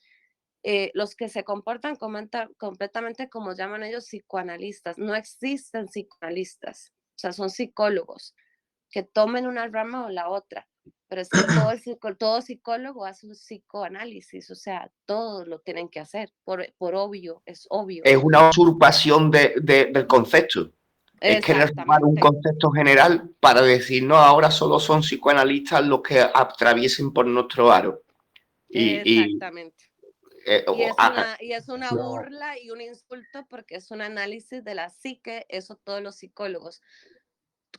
los que se comportan completamente como llaman ellos psicoanalistas. No existen psicoanalistas, o sea, son psicólogos que tomen una rama o la otra. Pero es que todo psicólogo hace un psicoanálisis, o sea, todos lo tienen que hacer, por obvio, es obvio. Es una usurpación del concepto. Es querer tomar un concepto general para decir, no, ahora solo son psicoanalistas los que atraviesen por nuestro aro. Exactamente. Y es una burla y un insulto porque es un análisis de la psique, eso todos los psicólogos.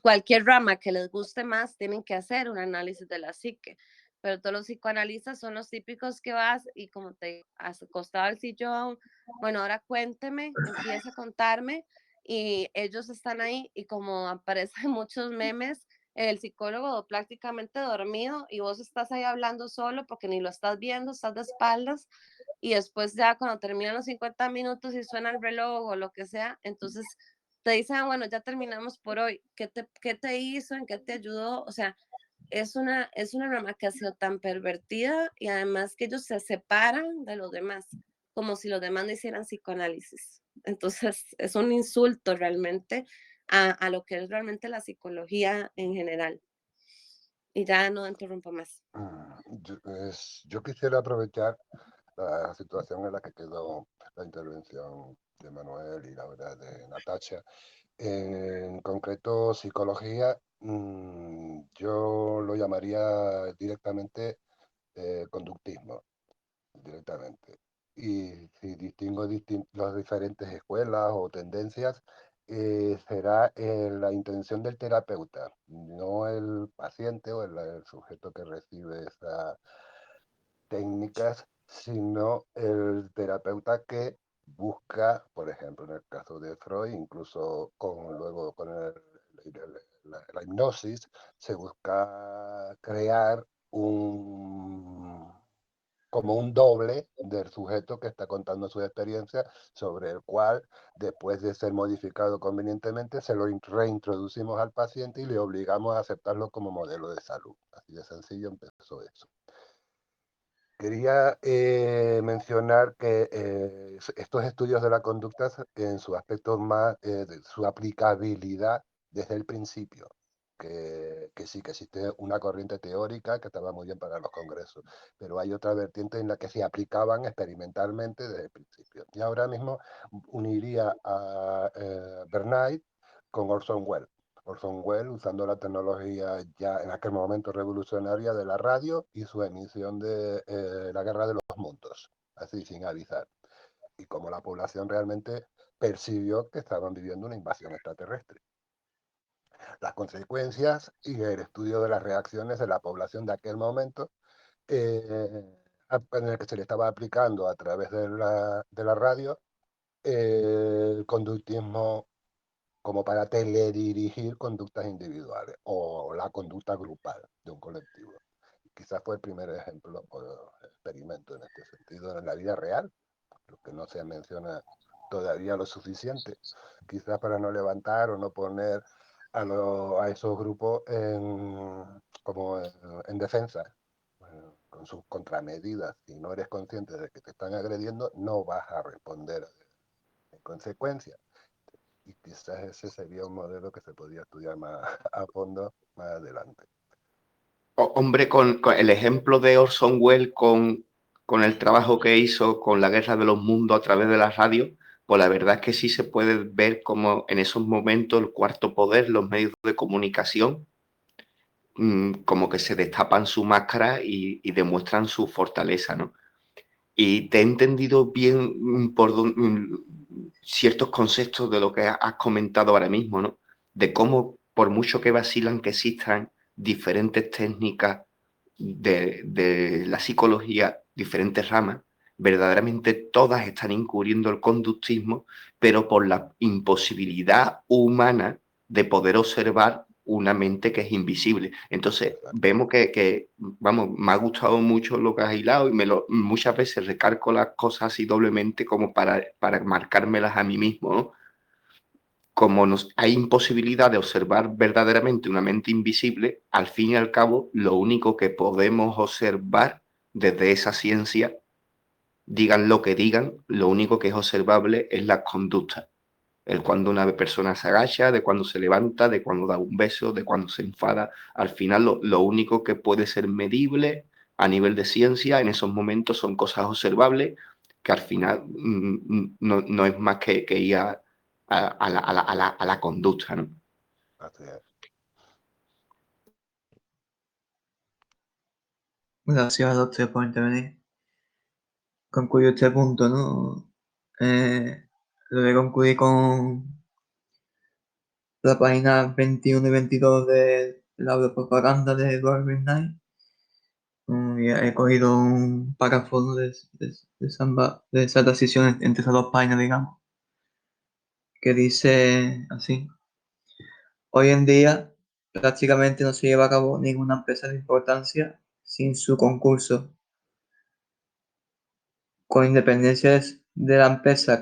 Cualquier rama que les guste más tienen que hacer un análisis de la psique, pero todos los psicoanalistas son los típicos que vas y como te has acostado al sillón, bueno, ahora cuénteme, empieza a contarme y ellos están ahí y como aparecen muchos memes, el psicólogo prácticamente dormido y vos estás ahí hablando solo porque ni lo estás viendo, estás de espaldas y después ya cuando terminan los 50 minutos y suena el reloj o lo que sea, entonces te dicen, bueno, ya terminamos por hoy, qué te hizo, en qué te ayudó? O sea, es una rama que ha sido tan pervertida y además que ellos se separan de los demás, como si los demás no hicieran psicoanálisis. Entonces, es un insulto realmente a lo que es realmente la psicología en general. Y ya no interrumpo más. Yo quisiera aprovechar la situación en la que quedó la intervención de Manuel y la verdad de Natasha. En concreto, psicología, yo lo llamaría directamente conductismo, directamente. y si distingo las diferentes escuelas o tendencias, será la intención del terapeuta, no el paciente o el sujeto que recibe esas técnicas, sino el terapeuta que busca, por ejemplo, en el caso de Freud, incluso luego con la hipnosis, se busca crear como un doble del sujeto que está contando su experiencia, sobre el cual, después de ser modificado convenientemente, se lo reintroducimos al paciente y le obligamos a aceptarlo como modelo de salud. Así de sencillo empezó eso. Quería mencionar que estos estudios de la conducta, en su aspecto más, de su aplicabilidad desde el principio, que sí que existe una corriente teórica que estaba muy bien para los congresos, pero hay otra vertiente en la que se aplicaban experimentalmente desde el principio. Y ahora mismo uniría a Bernays con Orson Welles. Orson Welles, usando la tecnología ya en aquel momento revolucionaria de la radio y su emisión de La Guerra de los Mundos, así sin avisar. Y como la población realmente percibió que estaban viviendo una invasión extraterrestre. Las consecuencias y el estudio de las reacciones de la población de aquel momento, en el que se le estaba aplicando a través de la radio el conductismo como para teledirigir conductas individuales o la conducta grupal de un colectivo. Quizás fue el primer ejemplo o experimento en este sentido en la vida real, lo que no se menciona todavía lo suficiente, quizás para no levantar o no poner a esos grupos como en defensa, con sus contramedidas. Si no eres consciente de que te están agrediendo, no vas a responder en consecuencia. Y quizás ese sería un modelo que se podría estudiar más a fondo más adelante. Hombre, con el ejemplo de Orson Welles, con el trabajo que hizo con la Guerra de los Mundos a través de la radio, pues la verdad es que sí se puede ver como en esos momentos el cuarto poder, los medios de comunicación, como que se destapan su máscara y demuestran su fortaleza, ¿no? Y te he entendido bien por ciertos conceptos de lo que has comentado ahora mismo, ¿no? De cómo, por mucho que vacilan que existan diferentes técnicas de la psicología, diferentes ramas, verdaderamente todas están incurriendo el conductismo, pero por la imposibilidad humana de poder observar una mente que es invisible. Entonces, vemos vamos, me ha gustado mucho lo que has hilado y muchas veces recargo las cosas así doblemente como para marcármelas a mí mismo, ¿no? Como hay imposibilidad de observar verdaderamente una mente invisible, al fin y al cabo, lo único que podemos observar desde esa ciencia, digan lo que digan, lo único que es observable es la conducta. El cuando una persona se agacha, de cuando se levanta, de cuando da un beso, de cuando se enfada. Al final, lo único que puede ser medible a nivel de ciencia en esos momentos son cosas observables que al final no es más que ir a la conducta, ¿no? Así es. Gracias, doctor, por intervenir. Concluyo este punto, ¿no? Lo voy a concluir con la página 21 y 22 de la propaganda de Edward Bernays. Y he cogido un párrafo, ¿no? de esa transición entre esas dos páginas, digamos, que dice así: hoy en día prácticamente no se lleva a cabo ninguna empresa de importancia sin su concurso, con independencia de la empresa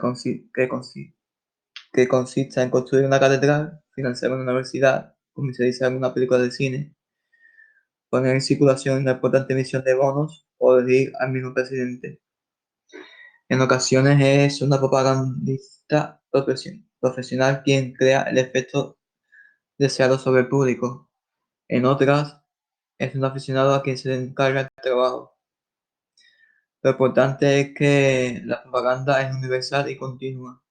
que consista en construir una catedral, financiar una universidad, comercializar una película de cine, poner en circulación una importante emisión de bonos o elegir al mismo presidente. En ocasiones es una propagandista profesional quien crea el efecto deseado sobre el público. En otras, es un aficionado a quien se le encarga el trabajo. Lo importante es que la propaganda es universal y continua,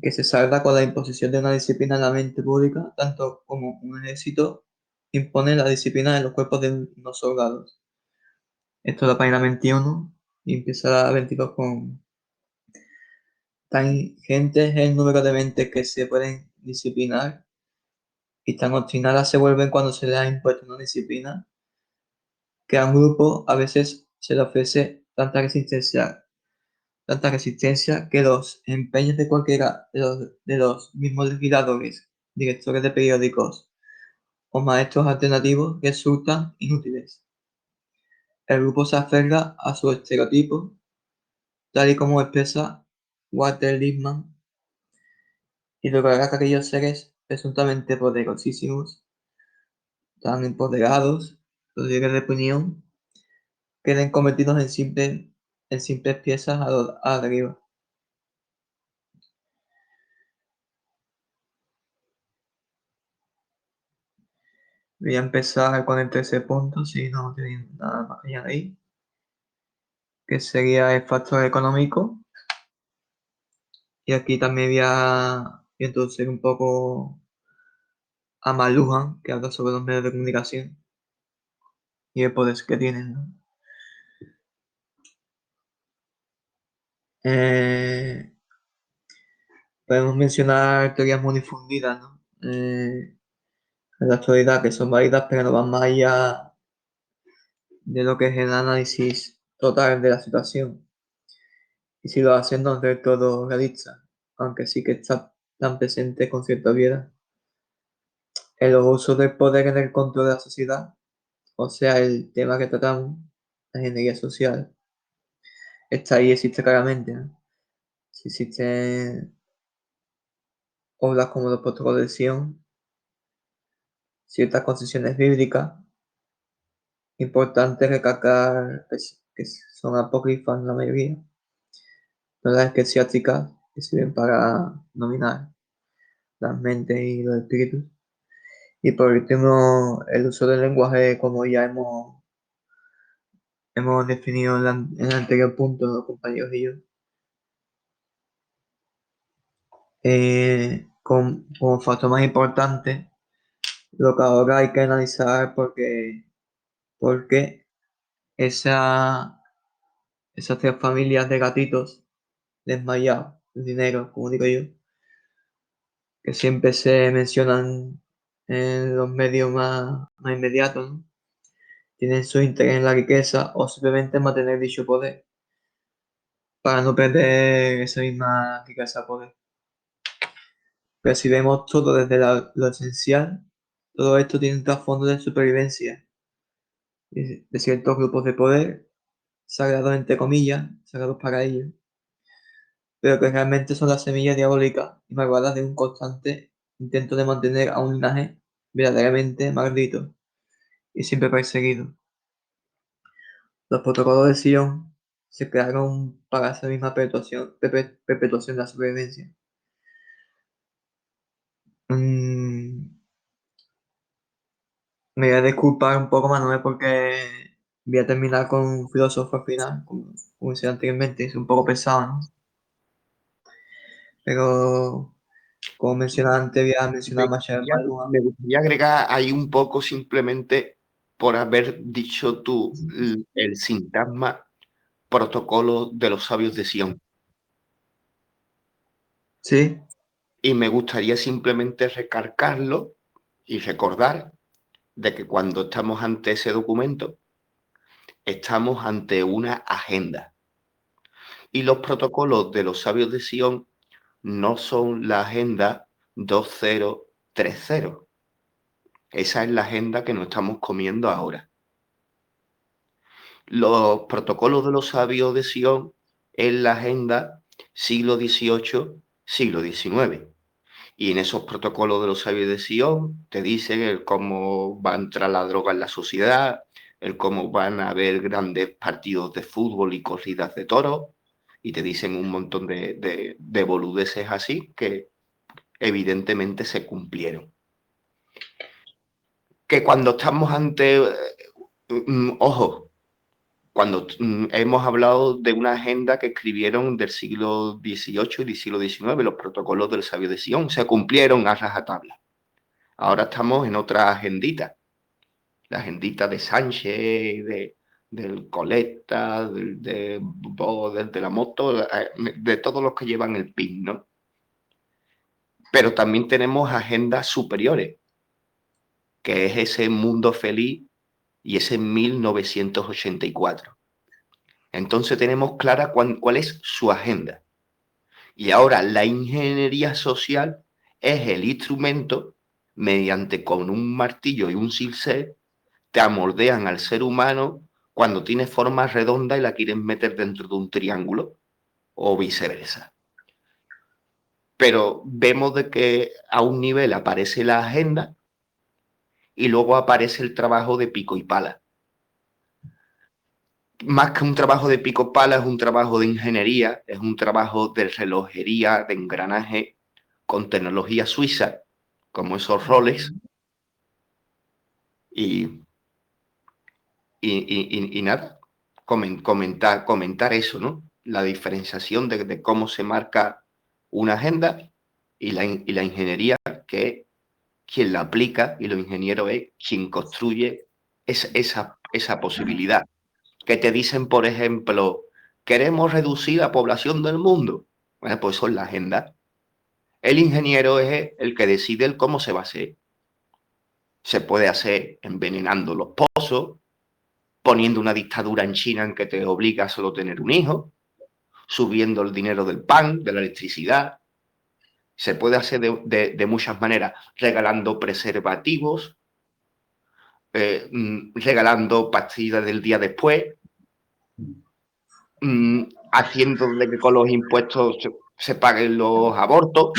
que se salda con la imposición de una disciplina en la mente pública, tanto como un ejército impone la disciplina en los cuerpos de los soldados. Esto es la página 21. y empieza la 22 con tan gente es el número de mentes que se pueden disciplinar y tan obstinadas se vuelven cuando se les ha impuesto una disciplina que a un grupo a veces se le ofrece tanta resistencia que los empeños de cualquiera de los mismos legisladores, directores de periódicos o maestros alternativos resultan inútiles. El grupo se aferra a su estereotipo, tal y como expresa Walter Lippmann, y logrará que aquellos seres presuntamente poderosísimos, tan empoderados, los líderes de opinión, queden convertidos en simples piezas a la deriva. Voy a empezar con el tercer punto, si no tenéis nada más que añadir, que sería el factor económico. Y aquí también voy a introducir un poco a McLuhan, que habla sobre los medios de comunicación y el poder que tienen, ¿no? Podemos mencionar teorías muy difundidas, ¿no? En la actualidad, que son válidas, pero no van más allá de lo que es el análisis total de la situación. Y si lo hacen no es del todo realista, aunque sí que está tan presente con cierta obviedad. El uso del poder en el control de la sociedad, o sea, el tema que tratamos, la ingeniería social, está ahí, existe claramente, ¿no? Si existen obras como los protocolos de Sion, ciertas concesiones bíblicas, importante recalcar que son apócrifas la mayoría, no las eclesiásticas que sirven para dominar las mentes y los espíritus. Y por último, el uso del lenguaje, como ya hemos definido en el anterior punto, los compañeros y yo, como factor más importante, lo que ahora hay que analizar porque esas 3 familias de gatitos desmayados, el dinero, como digo yo, que siempre se mencionan en los medios más inmediatos, ¿no? Tienen su interés en la riqueza o simplemente en mantener dicho poder, para no perder esa misma riqueza poder. Pero si vemos todo desde lo esencial, todo esto tiene un trasfondo de supervivencia de ciertos grupos de poder, sagrados entre comillas, sagrados para ellos, pero que realmente son las semillas diabólicas y malvadas de un constante intento de mantener a un linaje verdaderamente maldito y siempre perseguido. Los protocolos de Sion se crearon para esa misma perpetuación de la supervivencia. Me voy a disculpar un poco, Manuel, porque voy a terminar con un filósofo al final, como decía anteriormente, es un poco pesado, ¿no? Pero, como mencionaba antes, voy a mencionar más Me gustaría agregar ahí un poco simplemente por haber dicho tú el sintagma protocolo de los sabios de Sion. Sí, Y me gustaría simplemente recalcarlo y recordar de que cuando estamos ante ese documento, estamos ante una agenda. Y los protocolos de los sabios de Sion no son la agenda 2030. Esa es la agenda que nos estamos comiendo ahora. Los protocolos de los sabios de Sion es la agenda siglo XVIII, siglo XIX. Y en esos protocolos de los sabios de Sion te dicen el cómo va a entrar la droga en la sociedad, el cómo van a haber grandes partidos de fútbol y corridas de toros, y te dicen un montón de boludeces así que evidentemente se cumplieron. Que cuando estamos ante, ojo, cuando hemos hablado de una agenda que escribieron del siglo XVIII y del siglo XIX, los protocolos del sabio de Sion, se cumplieron a rajatabla. Ahora estamos en otra agendita, la agendita de Sánchez, del coleta, del de la moto, de todos los que llevan el PIN, ¿no? Pero también tenemos agendas superiores, que es ese mundo feliz y ese 1984. Entonces tenemos clara cuál es su agenda. Y ahora la ingeniería social es el instrumento mediante con un martillo y un cincel te amoldean al ser humano cuando tiene forma redonda y la quieren meter dentro de un triángulo o viceversa. Pero vemos de que a un nivel aparece la agenda y luego aparece el trabajo de pico y pala. Más que un trabajo de pico y pala, es un trabajo de ingeniería, es un trabajo de relojería, de engranaje, con tecnología suiza, como esos roles, y nada, comentar eso, ¿no? La diferenciación de cómo se marca una agenda y la ingeniería, que es quien la aplica, y los ingenieros es quien construye esa posibilidad. Que te dicen, por ejemplo, queremos reducir la población del mundo. Bueno, pues eso es la agenda. El ingeniero es el que decide el cómo se va a hacer. Se puede hacer envenenando los pozos, poniendo una dictadura en China en que te obliga a solo tener un hijo, subiendo el dinero del pan, de la electricidad. Se puede hacer de muchas maneras, regalando preservativos, regalando pastillas del día después, haciendo de que con los impuestos se paguen los abortos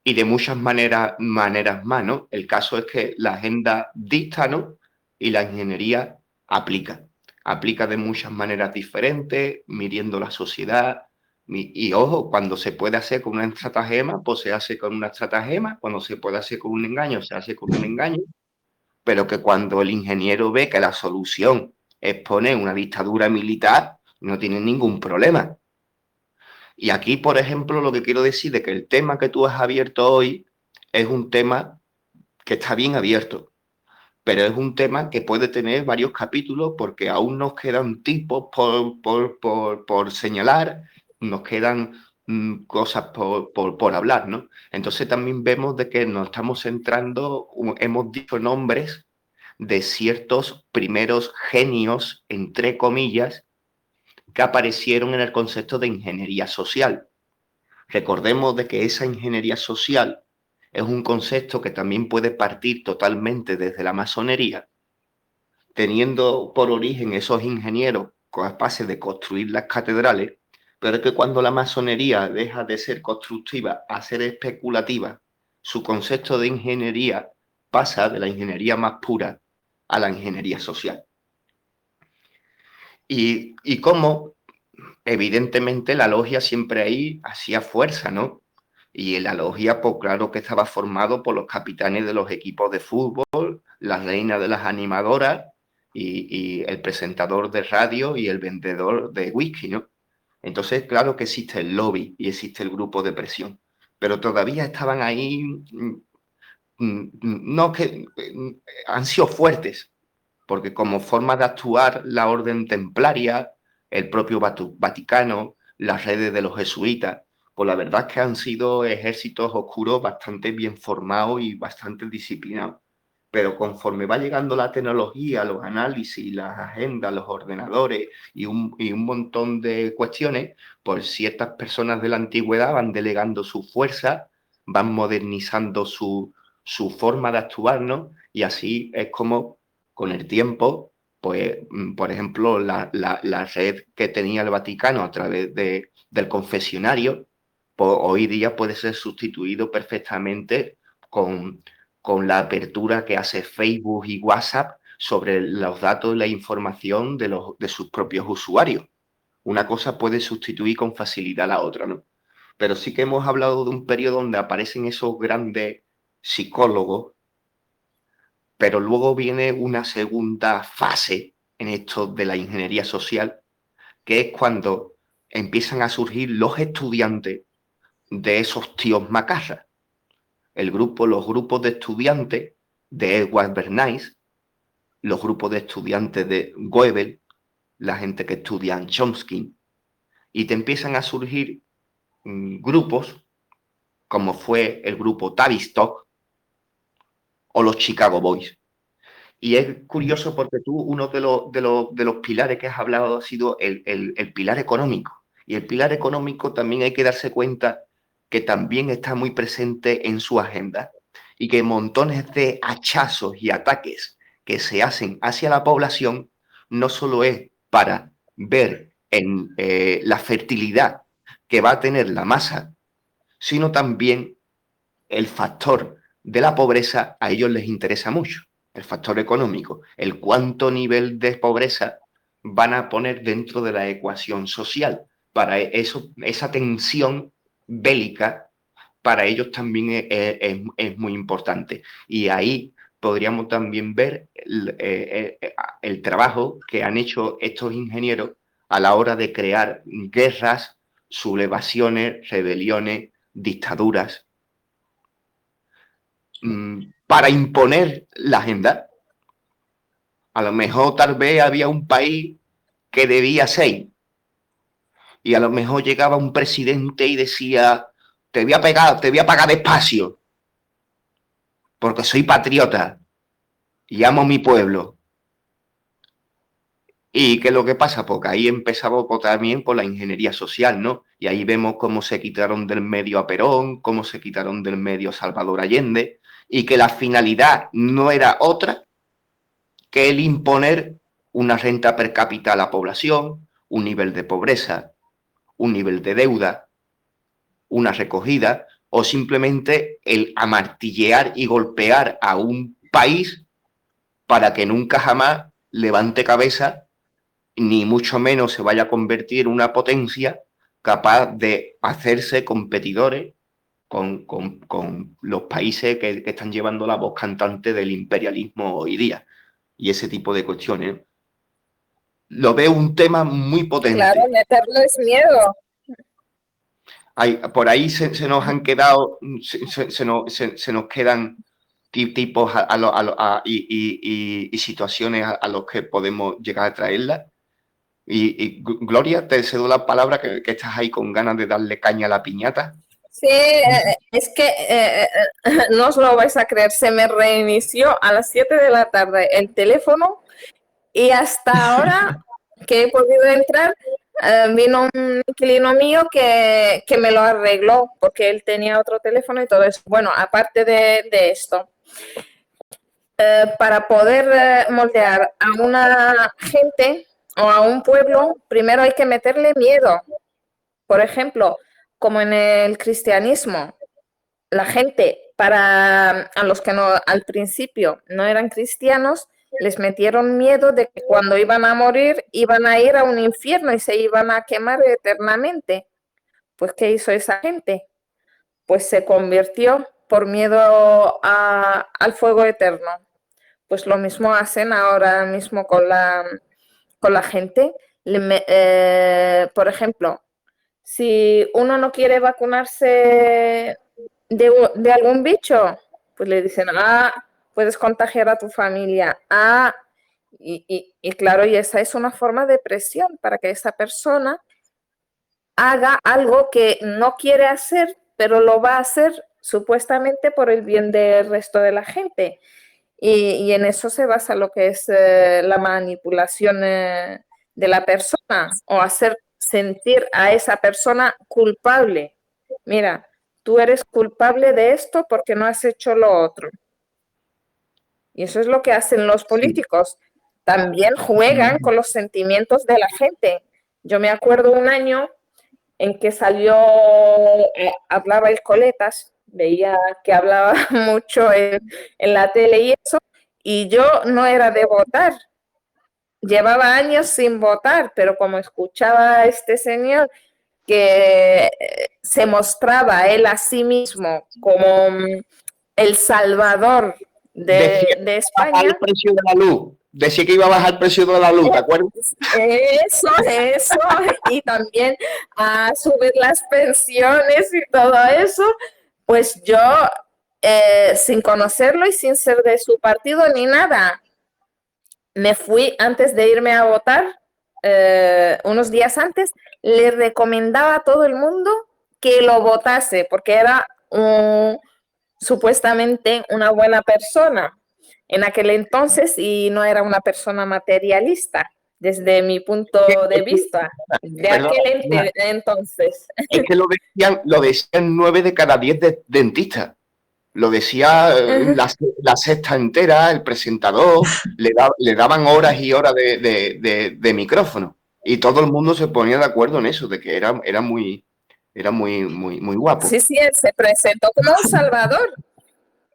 y de muchas maneras más, ¿no? El caso es que la agenda dicta, ¿no? Y la ingeniería aplica. Aplica de muchas maneras diferentes, midiendo la sociedad. Y ojo, cuando se puede hacer con una estratagema, pues se hace con una estratagema. Cuando se puede hacer con un engaño, se hace con un engaño. Pero que cuando el ingeniero ve que la solución es poner una dictadura militar, no tiene ningún problema. Y aquí, por ejemplo, lo que quiero decir es que el tema que tú has abierto hoy es un tema que está bien abierto, pero es un tema que puede tener varios capítulos porque aún nos quedan tipos por señalar, nos quedan cosas por hablar, ¿no? Entonces también vemos de que nos estamos centrando, hemos dicho nombres de ciertos primeros genios, entre comillas, que aparecieron en el concepto de ingeniería social. Recordemos de que esa ingeniería social es un concepto que también puede partir totalmente desde la masonería, teniendo por origen esos ingenieros capaces de construir las catedrales, pero es que cuando la masonería deja de ser constructiva a ser especulativa, su concepto de ingeniería pasa de la ingeniería más pura a la ingeniería social. Y cómo, evidentemente, la logia siempre ahí hacía fuerza, ¿no? Y en la logia, pues claro que estaba formado por los capitanes de los equipos de fútbol, la reina de las animadoras y el presentador de radio y el vendedor de whisky, ¿no? Entonces, claro que existe el lobby y existe el grupo de presión, pero todavía estaban ahí, no que han sido fuertes, porque como forma de actuar la orden templaria, el propio Vaticano, las redes de los jesuitas, pues la verdad es que han sido ejércitos oscuros bastante bien formados y bastante disciplinados. Pero conforme va llegando la tecnología, los análisis, las agendas, los ordenadores y un montón de cuestiones, pues ciertas personas de la antigüedad van delegando su fuerza, van modernizando su forma de actuar, ¿no? Y así es como con el tiempo, pues, por ejemplo, la red que tenía el Vaticano a través del confesionario, pues hoy día puede ser sustituido perfectamente con la apertura que hace Facebook y WhatsApp sobre los datos y la información de sus propios usuarios. Una cosa puede sustituir con facilidad a la otra, ¿no? Pero sí que hemos hablado de un periodo donde aparecen esos grandes psicólogos, pero luego viene una segunda fase en esto de la ingeniería social, que es cuando empiezan a surgir los estudiantes de esos tíos macarras. Los grupos de estudiantes de Edward Bernays, los grupos de estudiantes de Goebbels, la gente que estudia en Chomsky, y te empiezan a surgir grupos como fue el grupo Tavistock o los Chicago Boys. Y es curioso porque tú, uno de los pilares que has hablado ha sido el pilar económico. Y el pilar económico también hay que darse cuenta que también está muy presente en su agenda y que montones de hachazos y ataques que se hacen hacia la población no solo es para ver en la fertilidad que va a tener la masa, sino también el factor de la pobreza a ellos les interesa mucho, el factor económico, el cuánto nivel de pobreza van a poner dentro de la ecuación social. Para eso, esa tensión bélica para ellos también es muy importante. Y ahí podríamos también ver el trabajo que han hecho estos ingenieros a la hora de crear guerras, sublevaciones, rebeliones, dictaduras, para imponer la agenda. A lo mejor tal vez había un país que debía 6 y a lo mejor llegaba un presidente y decía, te voy a pagar despacio porque soy patriota y amo mi pueblo. ¿Y qué es lo que pasa? Porque ahí empezaba también por la ingeniería social, ¿no? Y ahí vemos cómo se quitaron del medio a Perón, cómo se quitaron del medio a Salvador Allende, y que la finalidad no era otra que el imponer una renta per cápita a la población, un nivel de pobreza, un nivel de deuda, una recogida, o simplemente el amartillear y golpear a un país para que nunca jamás levante cabeza, ni mucho menos se vaya a convertir en una potencia capaz de hacerse competidores con los países que están llevando la voz cantante del imperialismo hoy día. Y ese tipo de cuestiones. Lo veo un tema muy potente. Claro, meterlo es miedo. Por ahí se nos han quedado, se nos quedan tipos y situaciones a los que podemos llegar a traerlas. Y Gloria, te cedo la palabra, que estás ahí con ganas de darle caña a la piñata. Sí, es que no os lo vais a creer, se me reinició a las 7 de la tarde el teléfono y hasta ahora que he podido entrar, vino un inquilino mío que me lo arregló porque él tenía otro teléfono y todo eso. Bueno, aparte de esto, para poder moldear a una gente o a un pueblo, primero hay que meterle miedo. Por ejemplo, como en el cristianismo, la gente, a los que no, al principio no eran cristianos, les metieron miedo de que cuando iban a morir iban a ir a un infierno y se iban a quemar eternamente. Pues, ¿qué hizo esa gente? Pues se convirtió por miedo al fuego eterno. Pues lo mismo hacen ahora mismo con la gente. Por ejemplo, si uno no quiere vacunarse de algún bicho, pues le dicen, puedes contagiar a tu familia. Y claro, y esa es una forma de presión para que esa persona haga algo que no quiere hacer, pero lo va a hacer supuestamente por el bien del resto de la gente. Y en eso se basa lo que es la manipulación de la persona o hacer sentir a esa persona culpable. Mira, tú eres culpable de esto porque no has hecho lo otro. Y eso es lo que hacen los políticos. También juegan con los sentimientos de la gente. Yo me acuerdo un año en que salió, hablaba el Coletas, veía que hablaba mucho en la tele y eso, y yo no era de votar. Llevaba años sin votar, pero como escuchaba a este señor que se mostraba él a sí mismo como el salvador de España. El precio de la luz. Decía que iba a bajar el precio de la luz, ¿te acuerdas? Eso, y también a subir las pensiones y todo eso, pues yo, sin conocerlo y sin ser de su partido ni nada, me fui antes de irme a votar, unos días antes, le recomendaba a todo el mundo que lo votase, porque era supuestamente una buena persona en aquel entonces y no era una persona materialista, desde mi punto de vista, de Perdón, aquel entonces. es que lo decían 9 de cada 10 dentistas. Lo decía la sexta entera, el presentador, le daban horas y horas de micrófono. Y todo el mundo se ponía de acuerdo en eso, de que era muy guapo. Sí, sí, él se presentó como un salvador.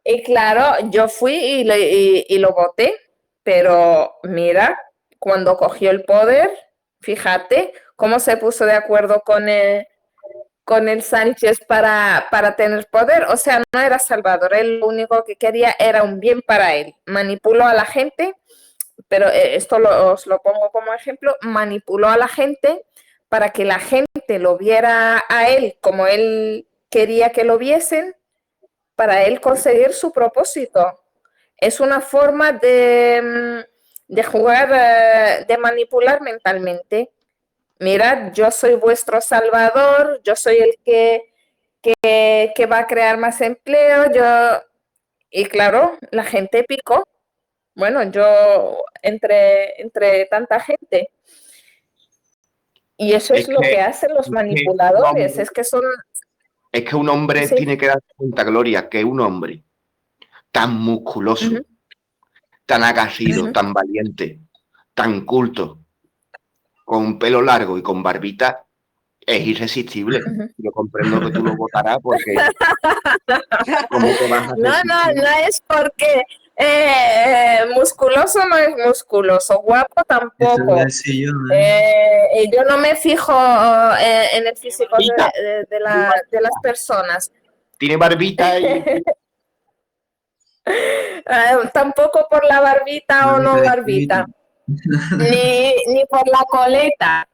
Y claro, yo fui y lo voté, pero mira, cuando cogió el poder, fíjate cómo se puso de acuerdo con el Sánchez para tener poder. O sea, no era salvador, él lo único que quería era un bien para él. Manipuló a la gente, pero esto os lo pongo como ejemplo, manipuló a la gente para que la gente lo viera a él como él quería que lo viesen, para él conseguir su propósito. Es una forma de jugar, de manipular mentalmente. Mirad, yo soy vuestro salvador, yo soy el que va a crear más empleo, y claro, la gente picó. Bueno, yo entre tanta gente. Y eso es lo que hacen los manipuladores, es que son... Es que un hombre Sí. tiene que darse cuenta, Gloria, que un hombre tan musculoso, tan aguerrido, tan valiente, tan culto, con pelo largo y con barbita, es irresistible. Yo comprendo que tú lo votarás porque... ¿cómo te vas a No es porque musculoso no es musculoso, guapo tampoco. Yo no me fijo en el físico de las personas. Tiene barbita y... Tampoco por la barbita o no barbita, ni por la coleta.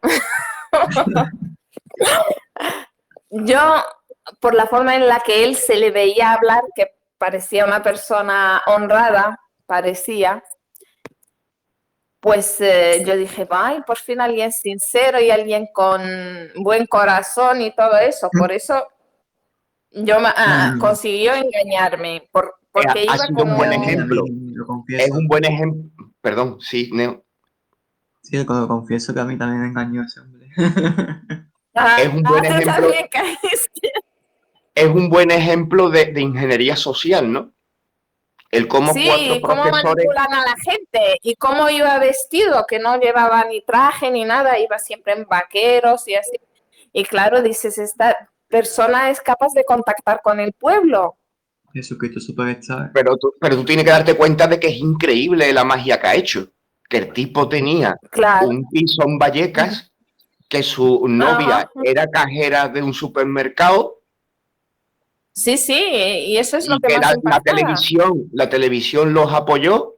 Yo, por la forma en la que él se le veía hablar, que parecía una persona honrada, parecía, pues yo dije, ay, por fin alguien sincero y alguien con buen corazón y todo eso. Por eso yo consiguió engañarme, porque ha iba sido como... un buen ejemplo. Lo confieso. Es un buen ejemplo. Perdón, sí, Neo. Sí, lo confieso que a mí también me engañó ese hombre. Es un buen tú ejemplo. también caíste. Es un buen ejemplo de ingeniería social, ¿no? El cómo Sí, cuatro y cómo profesores... manipulan a la gente y cómo iba vestido, que no llevaba ni traje ni nada, iba siempre en vaqueros y así. Y claro, dices, esta persona es capaz de contactar con el pueblo. Jesucristo Superstar. Pero tú tienes que darte cuenta de que es increíble la magia que ha hecho. Que el tipo tenía Claro. un piso en Vallecas, que su novia era cajera de un supermercado. Sí, sí, y eso es lo Y que que más impactaba. la televisión los apoyó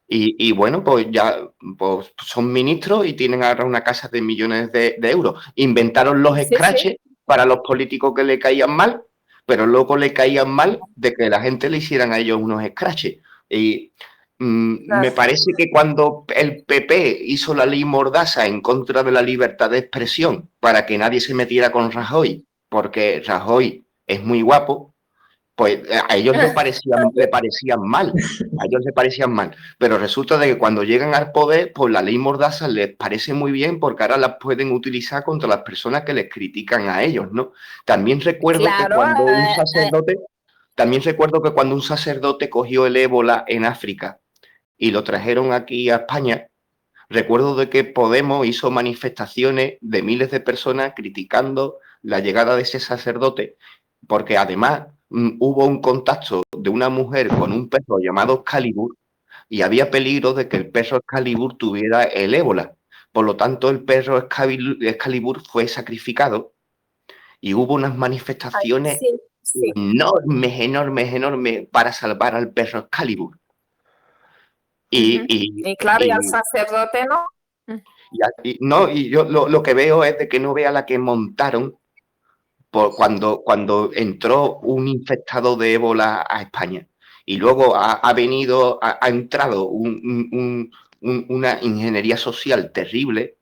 y bueno, pues ya pues son ministros y tienen ahora una casa de millones de euros. Inventaron los scratches para los políticos que le caían mal, pero luego le caían mal de que la gente le hicieran a ellos unos scratches. Y me parece que cuando el PP hizo la ley Mordaza en contra de la libertad de expresión para que nadie se metiera con Rajoy, porque Rajoy es muy guapo, pues a ellos le parecían mal, a ellos les parecían mal, pero resulta de que cuando llegan al poder, pues la ley Mordaza les parece muy bien porque ahora las pueden utilizar contra las personas que les critican a ellos, ¿no? También recuerdo que cuando un sacerdote cogió el ébola en África y lo trajeron aquí a España, recuerdo de que Podemos hizo manifestaciones de miles de personas criticando la llegada de ese sacerdote, porque además hubo un contacto de una mujer con un perro llamado Excalibur y había peligro de que el perro Excalibur tuviera el ébola. Por lo tanto, el perro Excalibur fue sacrificado y hubo unas manifestaciones enormes para salvar al perro Excalibur. Y claro, y al sacerdote no. Y yo lo que veo es de que no vea la que montaron cuando entró un infectado de ébola a España y luego ha entrado una ingeniería social terrible,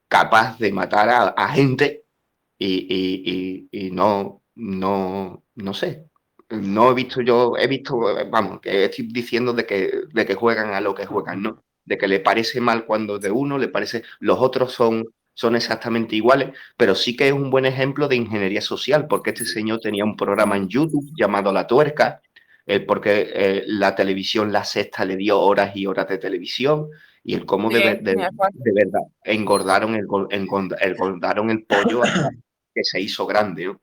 capaz de matar a gente y no sé. No he visto vamos, que estoy diciendo de que juegan a lo que juegan, ¿no? De que le parece mal cuando de uno, le parece, los otros son exactamente iguales, pero sí que es un buen ejemplo de ingeniería social, porque este señor tenía un programa en YouTube llamado La Tuerca, porque la televisión, La Sexta, le dio horas y horas de televisión, y el cómo Sí, me acuerdo. de verdad engordaron el pollo hasta que se hizo grande, ¿no?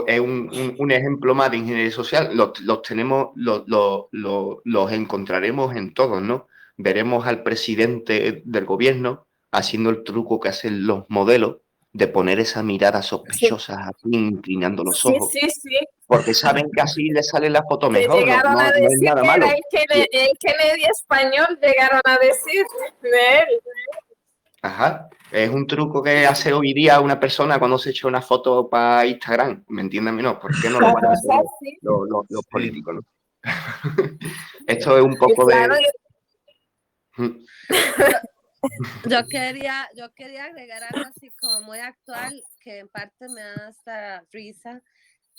Es un ejemplo más de ingeniería social. Los tenemos, los encontraremos en todos, ¿no? Veremos al presidente del gobierno haciendo el truco que hacen los modelos de poner esa mirada Sí, sospechosa así, inclinando los sí, ojos, sí, sí. porque saben que así le sale la foto Que mejor, llegaron a no es decir nada que era malo. el Kennedy español, llegaron a decir de él. Ajá. Es un truco que hace hoy día una persona cuando se echa una foto para Instagram. ¿Me entienden? No, ¿por qué no lo van a hacer Sí. los Sí. políticos, no? Esto es un Y poco claro, de... Yo quería agregar algo así como muy actual, que en parte me da hasta risa,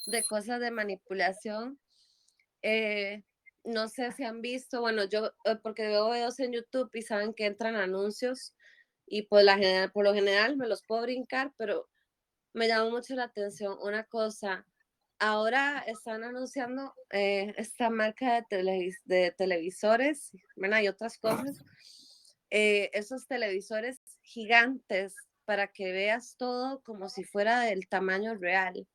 de cosas de manipulación. No sé si han visto, bueno, yo, porque veo videos en YouTube y saben que entran anuncios y por lo general me los puedo brincar, pero me llamó mucho la atención una cosa. Ahora están anunciando esta marca de televisores, ¿verdad? Y otras cosas. Esos televisores gigantes para que veas todo como si fuera del tamaño real.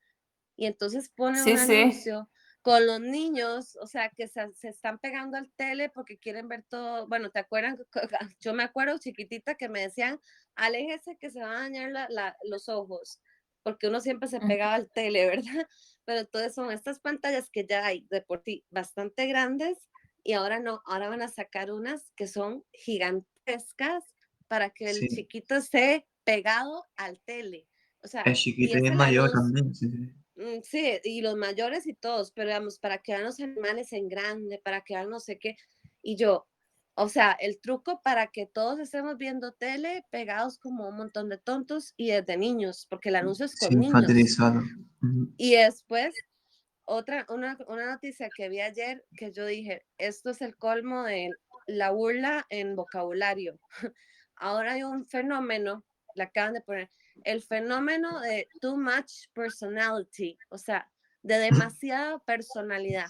Y entonces ponen sí, un sí. anuncio con los niños, o sea, que se están pegando al tele porque quieren ver todo. Bueno, ¿te acuerdan? Yo me acuerdo chiquitita que me decían, aléjese que se van a dañar los ojos, porque uno siempre se pegaba al tele, ¿verdad? Pero entonces son estas pantallas que ya hay de por sí bastante grandes y ahora no, ahora van a sacar unas que son gigantescas para que el Sí. chiquito esté pegado al tele. O sea, El y chiquito es y el el mayor anuncio. también. Sí, sí. Sí, y los mayores y todos, pero digamos, para que vean los animales en grande, para que vean no sé qué. Y yo, o sea, el truco para que todos estemos viendo tele pegados como un montón de tontos y desde niños, porque el anuncio es Sí, con niños. infantilizado. Y después, una noticia que vi ayer que yo dije, esto es el colmo de la burla en vocabulario. Ahora hay un fenómeno, le acaban de poner, el fenómeno de too much personality, o sea, de demasiada personalidad.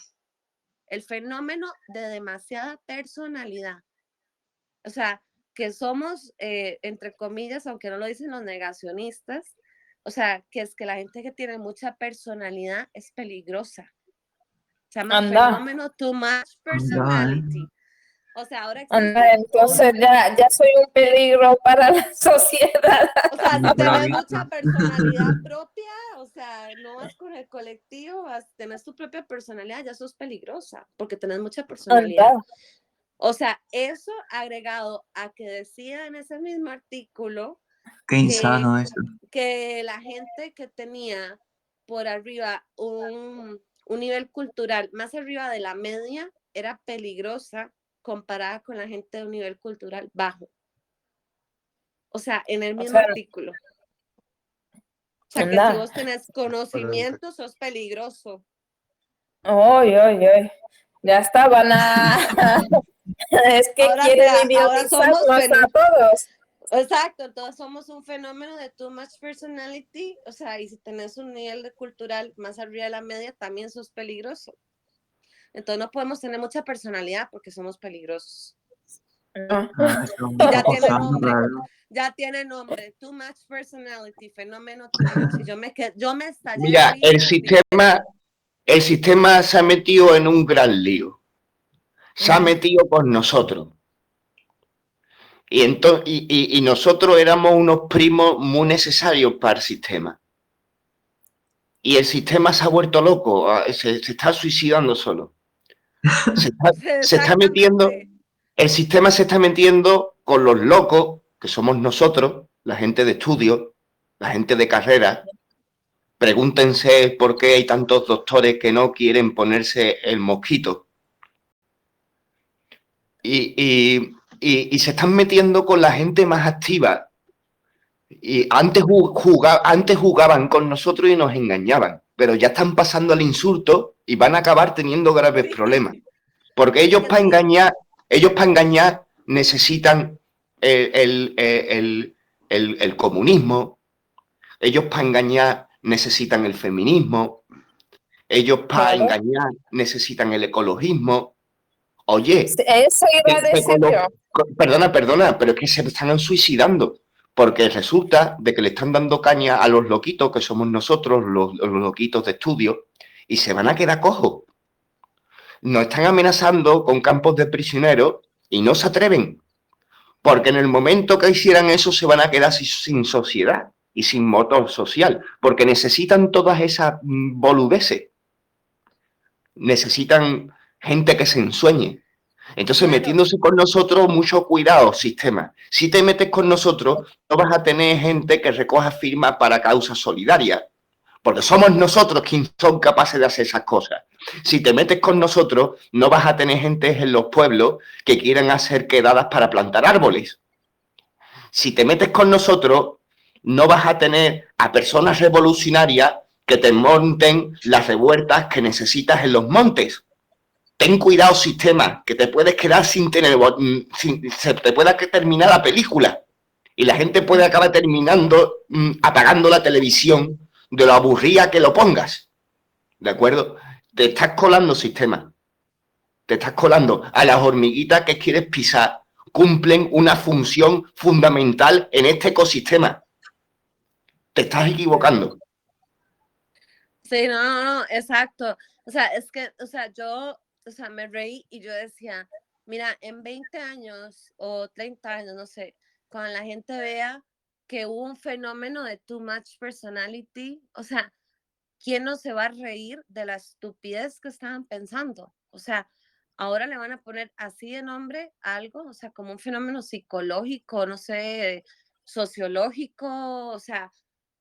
El fenómeno de demasiada personalidad. O sea, que somos, entre comillas, aunque no lo dicen los negacionistas, o sea, que es que la gente que tiene mucha personalidad es peligrosa. Se llama Anda, fenómeno too much Anda, ¿eh? personality. O sea, ahora anda, existe entonces ya soy un peligro para la sociedad. o sea, Ni si por la tenés vista. mucha personalidad propia, o sea, no vas con el colectivo, tenés tu propia personalidad, ya sos peligrosa, porque tenés mucha personalidad. Anda. O sea, eso agregado a que decía en ese mismo artículo Qué insano eso. que la gente que tenía por arriba un nivel cultural más arriba de la media era peligrosa comparada con la gente de un nivel cultural bajo. O sea, en el O mismo sea, artículo. O sea, que si anda. vos tenés conocimiento, sos peligroso. Oy, oy, oy. Ya estaban a... Es que quieren Ahora somos idiotizarnos a todos. Exacto, todos somos un fenómeno de too much personality, o sea, y si tenés un nivel de cultural más arriba de la media, también sos peligroso. Entonces no podemos tener mucha personalidad porque somos peligrosos. No. Eso es un Y ya poco tiene sano, nombre, claro. ya tiene nombre, too much personality, fenómeno too much. Y yo me estallé de Mira, risa, fíjate. el sistema se ha metido en un gran lío. Se ha Mm. metido con nosotros. Y nosotros éramos unos primos muy necesarios para el sistema. Y el sistema se ha vuelto loco, se está suicidando solo. Se está metiendo, Exactamente. el sistema se está metiendo con los locos, que somos nosotros, la gente de estudio, la gente de carrera. Pregúntense por qué hay tantos doctores que no quieren ponerse el mosquito. Y y se están metiendo con la gente más activa. Y antes jugaban con nosotros y nos engañaban, pero ya están pasando al insulto y van a acabar teniendo graves problemas. Porque ellos para engañar necesitan el comunismo, ellos para engañar necesitan el feminismo, ellos para Claro. engañar necesitan el ecologismo. Oye, Eso iba a decir yo. perdona, pero es que se están suicidando. Porque resulta de que le están dando caña a los loquitos, que somos nosotros, los loquitos de estudio, y se van a quedar cojos. Nos están amenazando con campos de prisioneros y no se atreven. Porque en el momento que hicieran eso se van a quedar sin sociedad y sin motor social. Porque necesitan todas esas boludeces. Necesitan gente que se ensueñe. Entonces, Claro. metiéndose con nosotros, mucho cuidado, sistema. Si te metes con nosotros, no vas a tener gente que recoja firmas para causas solidarias, porque somos nosotros quienes son capaces de hacer esas cosas. Si te metes con nosotros, no vas a tener gente en los pueblos que quieran hacer quedadas para plantar árboles. Si te metes con nosotros, no vas a tener a personas revolucionarias que te monten las revueltas que necesitas en los montes. Ten cuidado, sistema, que te puedes quedar sin tener, se te pueda terminar la película y la gente puede acabar terminando apagando la televisión de lo aburrida que lo pongas. ¿De acuerdo? Te estás colando, sistema. Te estás colando. A las hormiguitas que quieres pisar cumplen una función fundamental en este ecosistema. Te estás equivocando. Sí, no, exacto. O sea, es que, o sea, yo, o sea, me reí y yo decía, mira, en 20 años o 30 años, no sé, cuando la gente vea que hubo un fenómeno de too much personality, o sea, ¿quién no se va a reír de la estupidez que estaban pensando? O sea, ahora le van a poner así de nombre a algo, o sea, como un fenómeno psicológico, no sé, sociológico, o sea,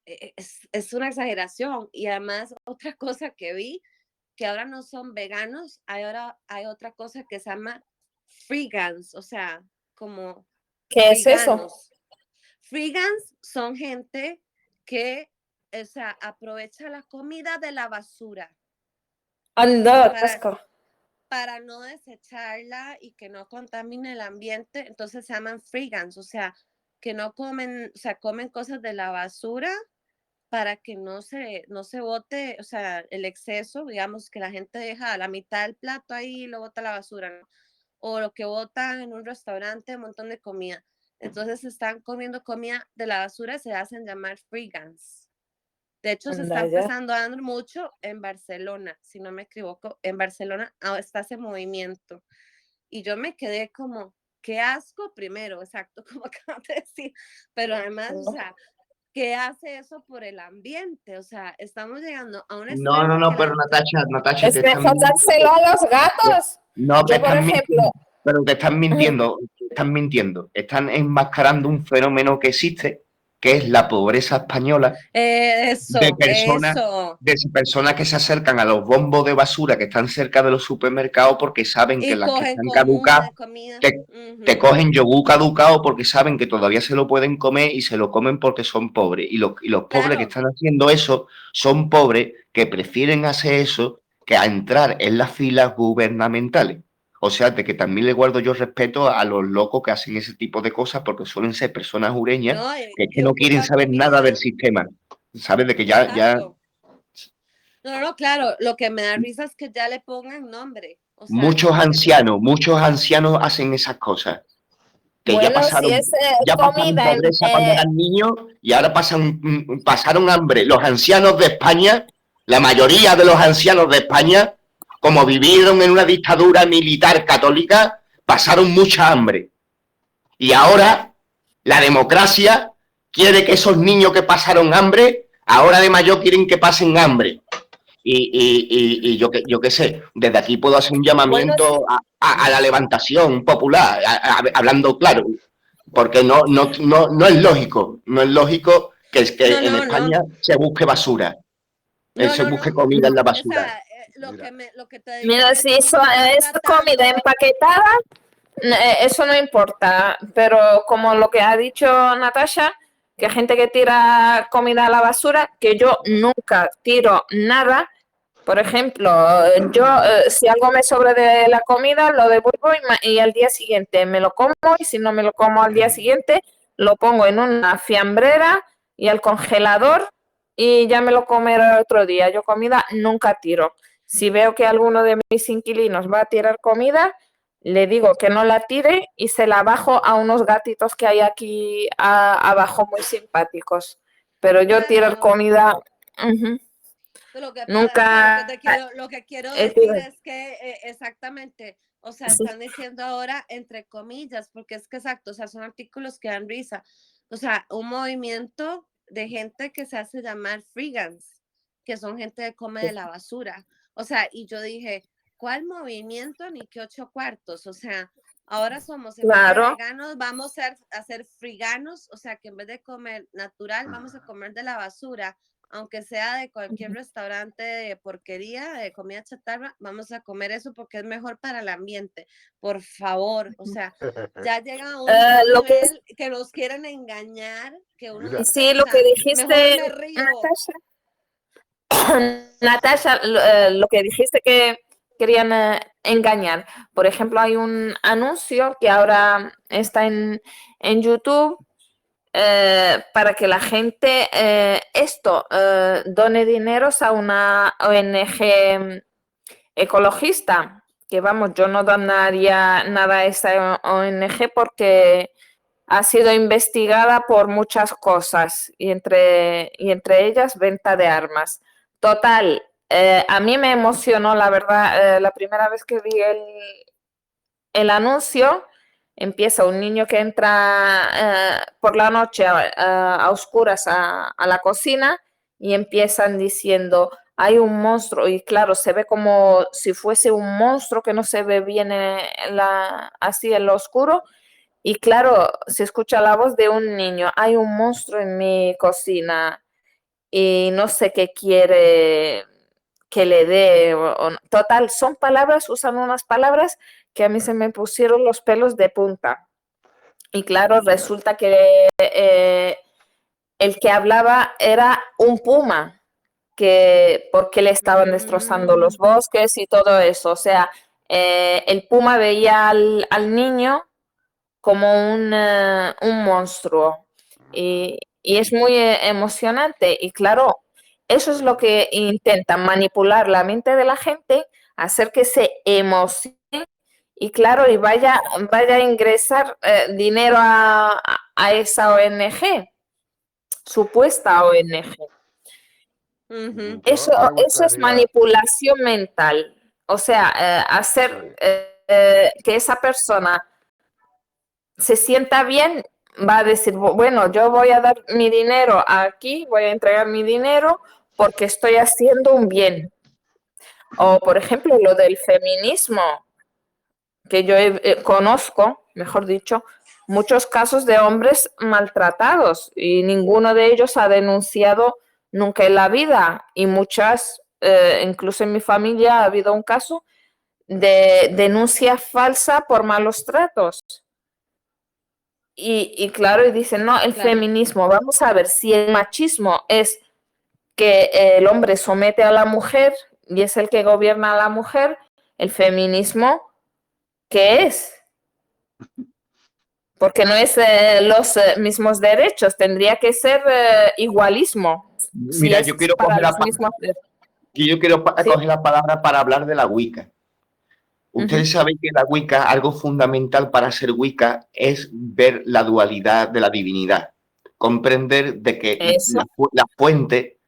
es una exageración. Y además, otra cosa que vi, que ahora no son veganos, ahora hay otra cosa que se llama freegans, o sea, como ¿Qué es eso? veganos. Freegans son gente que, o sea, aprovecha la comida de la basura Anda, para, asco. para no desecharla y que no contamine el ambiente. Entonces se llaman freegans, o sea, que no comen, o sea, comen cosas de la basura para que no se bote, o sea, el exceso, digamos, que la gente deja la mitad del plato ahí y lo bota a la basura, ¿no? O lo que botan en un restaurante, un montón de comida. Entonces están comiendo comida de la basura, se hacen llamar freegans. De hecho, se está Anda ya. empezando a dar mucho en Barcelona, si no me equivoco. En Barcelona está ese movimiento. Y yo me quedé como, qué asco primero, exacto, como acabas de decir, pero además, o sea, ¿qué hace eso por el ambiente? O sea, estamos llegando a un extremo No, que pero Natacha, Es te mejor están... dárselo a los gatos. No, te Yo, por están ejemplo, mintiendo, pero te están mintiendo, están enmascarando un fenómeno que existe, que es la pobreza española de eso. personas que se acercan a los bombos de basura que están cerca de los supermercados porque saben que Y las que cogen están caducadas, comida. que te cogen yogur caducado porque saben que todavía se lo pueden comer y se lo comen porque son pobres. Y los pobres que Claro. están haciendo eso son pobres que prefieren hacer eso que a entrar en las filas gubernamentales. O sea, de que también le guardo yo respeto a los locos que hacen ese tipo de cosas porque suelen ser personas ureñas No, que es que y no quieren ocupa saber nada del comida. sistema. ¿Sabes? De que ya Exacto. No, claro, lo que me da risa es que ya le pongan nombre. O sea, muchos como que ancianos hacen esas cosas. Que ya bueno, si pasaron, es ya pasaron comida, pobreza cuando eran niños y ahora pasaron hambre. Los ancianos de España, la mayoría de los ancianos de España, como vivieron en una dictadura militar católica, pasaron mucha hambre. Y ahora la democracia quiere que esos niños que pasaron hambre, ahora de mayor quieren que pasen hambre. Y yo qué sé, desde aquí puedo hacer un llamamiento a la levantación popular, hablando claro, porque no es lógico, que en España se busque basura, se busque comida en la O basura. sea, Mira, lo que te digo mira, es si que eso están es comida tratando. empaquetada, Eso no importa, pero como lo que ha dicho Natasha, que hay gente que tira comida a la basura, que yo nunca tiro nada. Por ejemplo, yo si algo me sobra de la comida, lo devuelvo y al día siguiente me lo como, y si no me lo como al día siguiente, lo pongo en una fiambrera y al congelador y ya me lo comeré otro día. Yo comida nunca tiro. Si veo que alguno de mis inquilinos va a tirar comida, le digo que no la tire y se la bajo a unos gatitos que hay aquí abajo muy simpáticos. Pero yo tirar Bueno, comida, ujú, lo que pasa, o sea, nunca lo que quiero he decir tirado. es que exactamente, o sea, Sí, están diciendo ahora entre comillas, porque es que exacto, o sea, son artículos que dan risa. O sea, un movimiento de gente que se hace llamar freegans, que son gente que come de la basura. O sea, y yo dije, ¿cuál movimiento ni qué 8 cuartos? O sea, ahora somos, en vez de claro. veganos, vamos a ser friganos, o sea, que en vez de comer natural, vamos a comer de la basura, aunque sea de cualquier restaurante de porquería, de comida chatarra, vamos a comer eso porque es mejor para el ambiente. Por favor, o sea, ya llega a un Lo que nivel que los quieren engañar, que uno Mira, dice, sí, o lo que sea, mejor dijiste, me río. Natasha, lo que dijiste que querían engañar. Por ejemplo, hay un anuncio que ahora está en YouTube para que la gente done dineros a una ONG ecologista. Que vamos, yo no donaría nada a esa ONG porque ha sido investigada por muchas cosas y entre ellas venta de armas. Total, a mí me emocionó, la verdad, la primera vez que vi el anuncio. Empieza un niño que entra por la noche a oscuras a la cocina y empiezan diciendo, hay un monstruo, y claro, se ve como si fuese un monstruo que no se ve bien así en lo oscuro, y claro, se escucha la voz de un niño, hay un monstruo en mi cocina y no sé qué quiere que le dé. Total, son palabras, usan unas palabras que a mí se me pusieron los pelos de punta. Y claro, resulta que el que hablaba era un puma, que porque le estaban destrozando los bosques y todo eso. O sea, el puma veía al niño como un monstruo. Y es muy emocionante. Y claro, eso es lo que intentan, manipular la mente de la gente, hacer que se emocione y claro, y vaya a ingresar dinero a esa ONG, supuesta ONG. Ujú. yo me Eso es gustaría, manipulación mental. O sea, hacer que esa persona se sienta bien, va a decir, bueno, yo voy a dar mi dinero aquí, voy a entregar mi dinero porque estoy haciendo un bien. O, por ejemplo, lo del feminismo, que yo conozco, mejor dicho, muchos casos de hombres maltratados y ninguno de ellos ha denunciado nunca en la vida. Y muchas, incluso en mi familia, ha habido un caso de denuncia falsa por malos tratos. Y claro, y dicen, no, el Claro. feminismo, vamos a ver si el machismo es que el hombre somete a la mujer y es el que gobierna a la mujer, el feminismo, ¿qué es? Porque no es los mismos derechos, tendría que ser igualismo, si Mira, es yo quiero para coger los mismos. Sí. coger la palabra para hablar de la Wicca. Ustedes saben que la Wicca, algo fundamental para ser Wicca es ver la dualidad de la divinidad, comprender de que Eso, la fuente,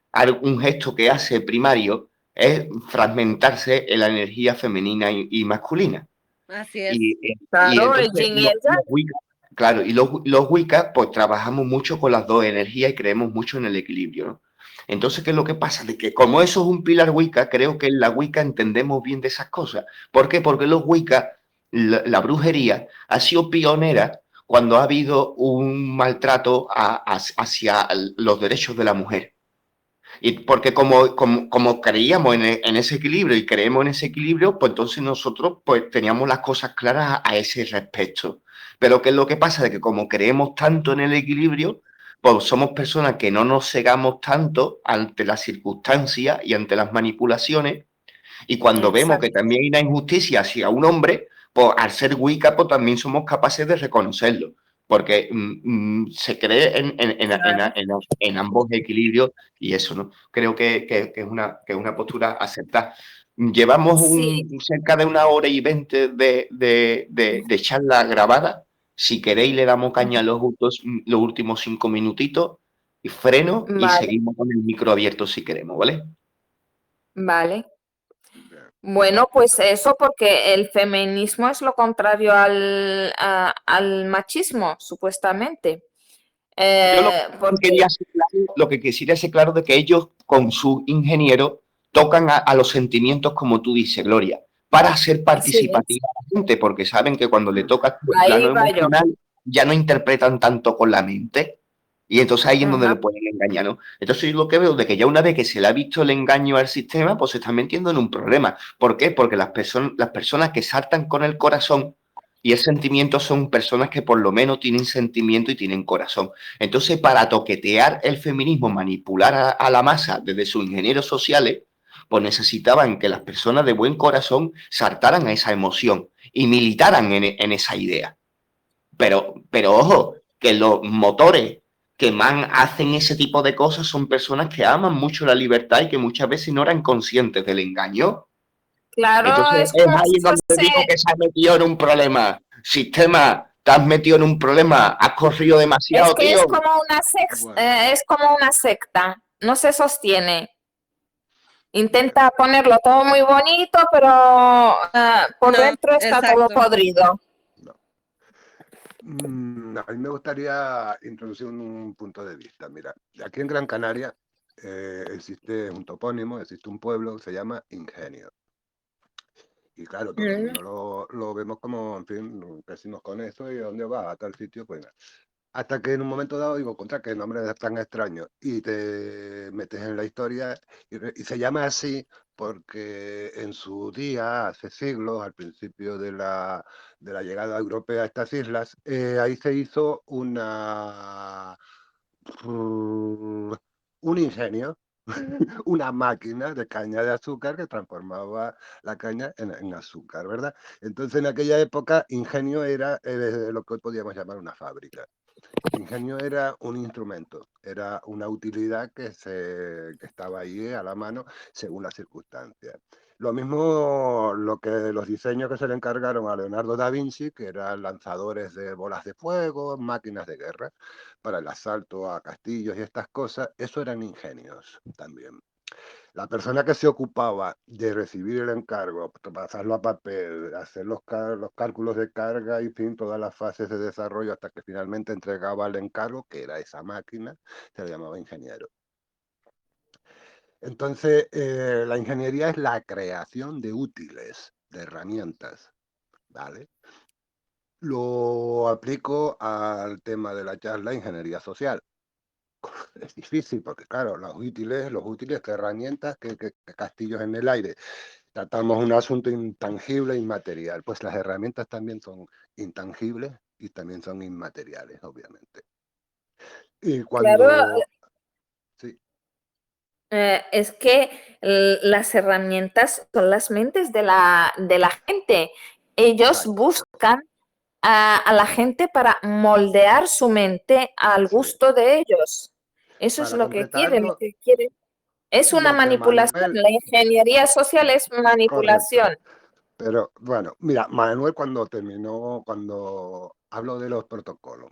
un gesto que hace primario, es fragmentarse en la energía femenina y masculina. Así es. Y claro, el entonces yin y el yang. los Wicca, claro, y los Wicca, pues trabajamos mucho con las dos energías y creemos mucho en el equilibrio, ¿no? Entonces, ¿qué es lo que pasa? De que como eso es un pilar Wicca, creo que en la Wicca entendemos bien de esas cosas. ¿Por qué? Porque los Wicca, la brujería, ha sido pionera cuando ha habido un maltrato hacia los derechos de la mujer. Y porque como creíamos en ese equilibrio y creemos en ese equilibrio, pues entonces nosotros pues teníamos las cosas claras a ese respecto. Pero ¿qué es lo que pasa? De que como creemos tanto en el equilibrio, pues somos personas que no nos cegamos tanto ante las circunstancias y ante las manipulaciones. Y cuando vemos que Exacto. también hay una injusticia hacia un hombre, pues al ser Wicca, pues también somos capaces de reconocerlo. Porque se cree Claro. en ambos equilibrios y eso, ¿no? Creo que es una postura aceptada. Llevamos Sí, cerca de 1 hora y 20 de charla grabada. Si queréis, le damos caña a los últimos 5 minutitos y freno y vale, seguimos con el micro abierto si queremos, ¿vale? vale. Bien. Bueno, pues eso porque el feminismo es lo contrario al machismo, supuestamente. Yo Porque lo que quisiera ser claro de que ellos con su ingeniero tocan a los sentimientos, como tú dices, Gloria, para hacer sí, participativa a la gente, porque saben que cuando le toca el ahí plano va yo. emocional ya no interpretan tanto con la mente. Y entonces ahí es donde Ajá. le pueden engañar, ¿no? Entonces yo lo que veo de que ya una vez que se le ha visto el engaño al sistema, pues se están metiendo en un problema. ¿Por qué? Porque las personas que saltan con el corazón y el sentimiento son personas que por lo menos tienen sentimiento y tienen corazón. Entonces, para toquetear el feminismo, manipular a la masa desde sus ingenieros sociales, pues necesitaban que las personas de buen corazón saltaran a esa emoción y militaran en esa idea. Pero ojo, que los motores que más hacen ese tipo de cosas son personas que aman mucho la libertad y que muchas veces no eran conscientes del engaño. Claro, Entonces es es como ahí si donde te digo fuese, que se ha metido en un problema. Sistema, te has metido en un problema, has corrido es demasiado, que es tío. como Bueno, es como una secta, no se sostiene. Intenta ponerlo todo muy bonito, pero por No, dentro está todo exacto. podrido. no. A mí me gustaría introducir un punto de vista. Mira, aquí en Gran Canaria existe un topónimo, existe un pueblo que se llama Ingenio. Y claro, todo el Mm, mundo lo vemos como, en fin, crecimos con eso y ¿a dónde va? A tal sitio, pues nada. Hasta que en un momento dado digo, contra, que el nombre es tan extraño. Y te metes en la historia y se llama así porque en su día, hace siglos, al principio de la llegada europea a estas islas, ahí se hizo un ingenio, una máquina de caña de azúcar que transformaba la caña en azúcar, ¿verdad? Entonces en aquella época ingenio era lo que hoy podríamos llamar una fábrica. Ingenio era un instrumento, era una utilidad que estaba ahí a la mano según las circunstancias. Lo mismo los diseños que se le encargaron a Leonardo da Vinci, que eran lanzadores de bolas de fuego, máquinas de guerra, para el asalto a castillos y estas cosas, eso eran ingenios también. La persona que se ocupaba de recibir el encargo, pasarlo a papel, hacer los cálculos de carga y fin, todas las fases de desarrollo hasta que finalmente entregaba el encargo, que era esa máquina, se le llamaba ingeniero. Entonces, la ingeniería es la creación de útiles, de herramientas, ¿vale? Lo aplico al tema de la charla ingeniería social. Es difícil porque, claro, los útiles, qué herramientas, qué castillos en el aire. Tratamos un asunto intangible e inmaterial. Pues las herramientas también son intangibles y también son inmateriales, obviamente. Y claro, cuando... Sí, es que las herramientas son las mentes de la gente. Ellos exacto. buscan a la gente para moldear su mente al Sí. gusto de ellos. Eso es Para lo que quieren, lo completarlo, que quieren. Es una lo que manipulación. Manuel... La ingeniería social es Correcto. manipulación. Pero bueno, mira, Manuel cuando hablo de los protocolos,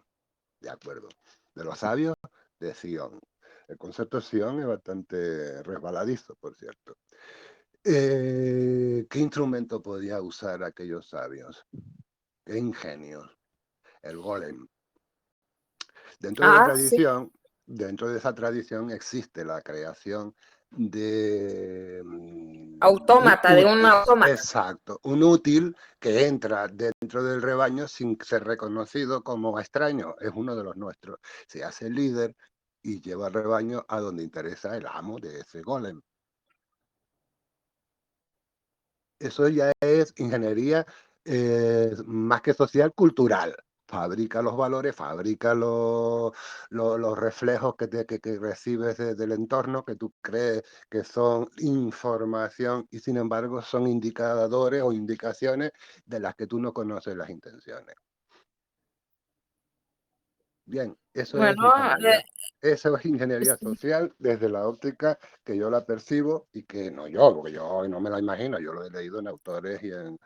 de acuerdo, de los sabios de Sion. El concepto de Sion es bastante resbaladizo, por cierto. ¿Qué instrumento podía usar aquellos sabios? ¿Qué ingenios? El golem. Dentro de la Ah, sí. tradición, dentro de esa tradición existe la creación de un Autómata, de un útil, autómata. exacto, un útil que entra dentro del rebaño sin ser reconocido como extraño, es uno de los nuestros. Se hace líder y lleva el rebaño a donde interesa el amo de ese golem. Eso ya es ingeniería más que social, cultural. Fabrica los valores, fabrica los reflejos que recibes del entorno, que tú crees que son información y sin embargo son indicadores o indicaciones de las que tú no conoces las intenciones. Bien, eso es Bueno, ingeniería. Eso es ingeniería social desde la óptica que yo la percibo y que no yo, porque yo no me la imagino, yo lo he leído en autores y en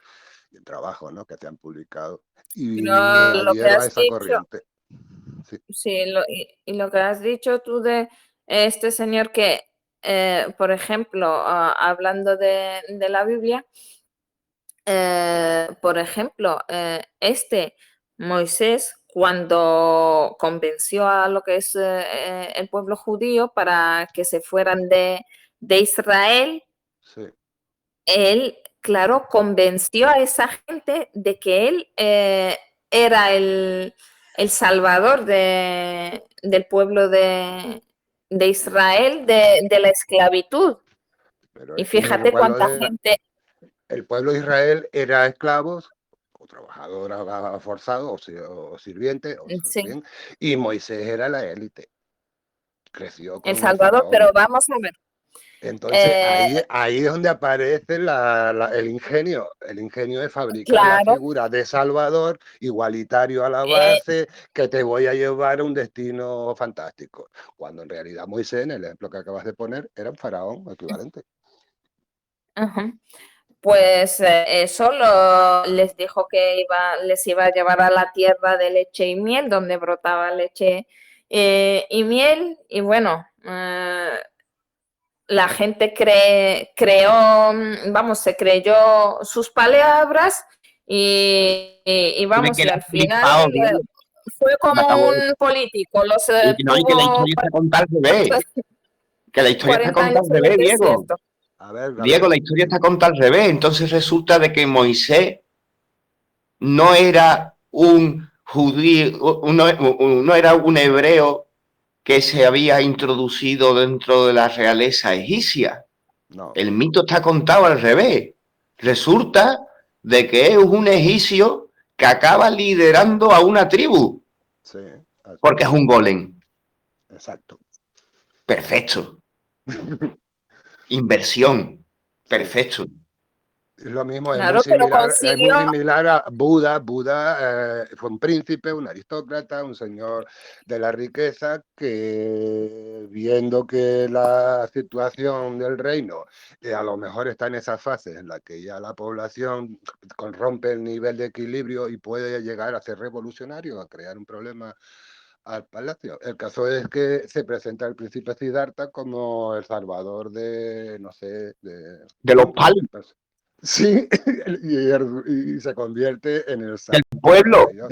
trabajos, ¿no?, que se han publicado y me lo que adhiero a has esa dicho, corriente. Sí, sí, y lo que has dicho tú de este señor que, por ejemplo, hablando de la Biblia, por ejemplo, Moisés, cuando convenció a lo que es el pueblo judío para que se fueran de Israel, sí, él, claro, convenció a esa gente de que él era el salvador del pueblo de Israel de la esclavitud. pero Y es que fíjate cuánta gente, el pueblo de Israel era esclavos o trabajador forzado o sirviente, sí, bien, y Moisés era la élite, creció el con el salvador, pero faraón. vamos a ver. Entonces eh, ahí es donde aparece el ingenio. El ingenio es fabricar la claro, figura de Salvador, igualitario a la eh, base, que te voy a llevar a un destino fantástico. Cuando en realidad Moisés, en el ejemplo que acabas de poner, era un faraón equivalente. ajá. Pues eso les dijo que les iba a llevar a la tierra de leche y miel, donde brotaba leche y miel. Y bueno, la gente se creyó sus palabras y Tiene vamos, que y la al has final flipado, Diego. fue Me como acabo de- un político, Y que no, y que la tuvo historia está contada al revés. Que la historia está 40 contada años al en el revés, Diego. desierto. A ver, Diego, la historia está contada al revés. Entonces resulta de que Moisés no era un judío, no era un hebreo que se había introducido dentro de la realeza egipcia. no, El mito está contado al revés. Resulta de que es un egipcio que acaba liderando a una tribu, sí, así porque es un golem. exacto. Perfecto. Inversión. Sí. Perfecto. Es lo mismo, Claro, pero es muy consiguió, similar a Buda. Buda fue un príncipe, un aristócrata, un señor de la riqueza que viendo que la situación del reino a lo mejor está en esas fases en la que ya la población rompe el nivel de equilibrio y puede llegar a ser revolucionario, a crear un problema al palacio. El caso es que se presenta el príncipe Siddhartha como el salvador de, no sé, De los palis, sí, y se convierte en el del salvador pueblo, de Dios.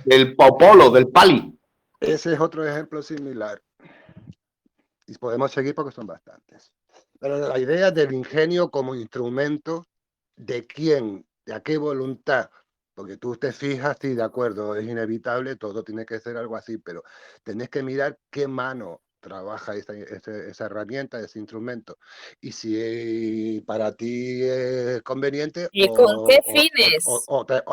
del popolo, del pali. Ese es otro ejemplo similar. Y podemos seguir porque son bastantes. Pero la idea del ingenio como instrumento, ¿de quién? ¿De a qué voluntad? Porque tú te fijas, sí, de acuerdo, es inevitable, todo tiene que ser algo así, pero tenés que mirar qué mano trabaja esa herramienta, ese instrumento. Y si para ti es conveniente ¿y con qué fines?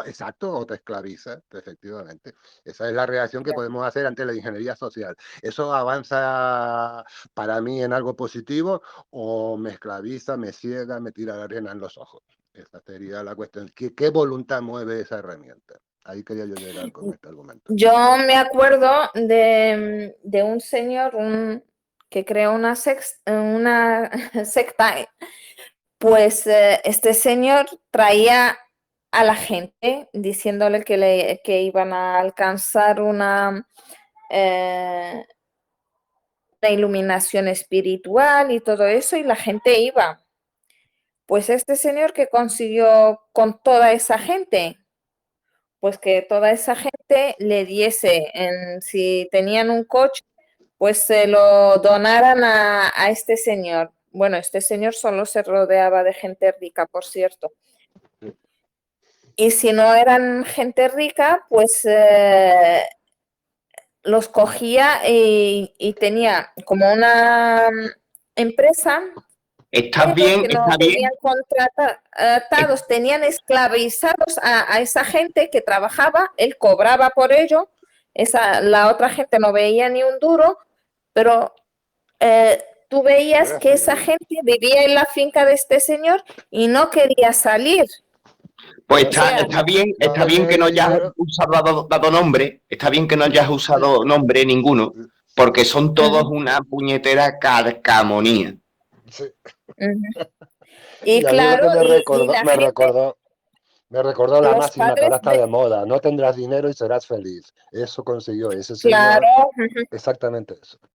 exacto, o te esclaviza, efectivamente. Esa es la reacción que podemos hacer ante la ingeniería social. Eso avanza para mí en algo positivo o me esclaviza, me ciega, me tira la arena en los ojos. Esa sería la cuestión. ¿Qué voluntad mueve esa herramienta? Ahí quería yo llegar con este argumento. Yo me acuerdo de un señor que creó una secta, pues este señor traía a la gente diciéndole que iban a alcanzar eh, una iluminación espiritual y todo eso, y la gente iba. Pues este señor que consiguió con toda esa gente, pues que toda esa gente le diese, si tenían un coche, pues se lo donaran a este señor. Bueno, este señor solo se rodeaba de gente rica, por cierto. Y si no eran gente rica, pues los cogía y tenía como una empresa, Está pero bien, que no está bien. tenían contratados, tenían esclavizados a esa gente que trabajaba, él cobraba por ello, la otra gente no veía ni un duro, pero tú veías Era que esa feliz. gente vivía en la finca de este señor y no quería salir. Pues O sea, está bien, No está bien tenía que no ni hayas dinero. dado nombre, está bien que no hayas usado nombre ninguno, porque son todos una puñetera carcamonía. Sí. ujú. Y Y a mí lo que claro, y la gente, me recordó la los máxima que ahora padres está de moda. No tendrás dinero y serás feliz. Eso consiguió ese señor, claro, ujú. exactamente eso.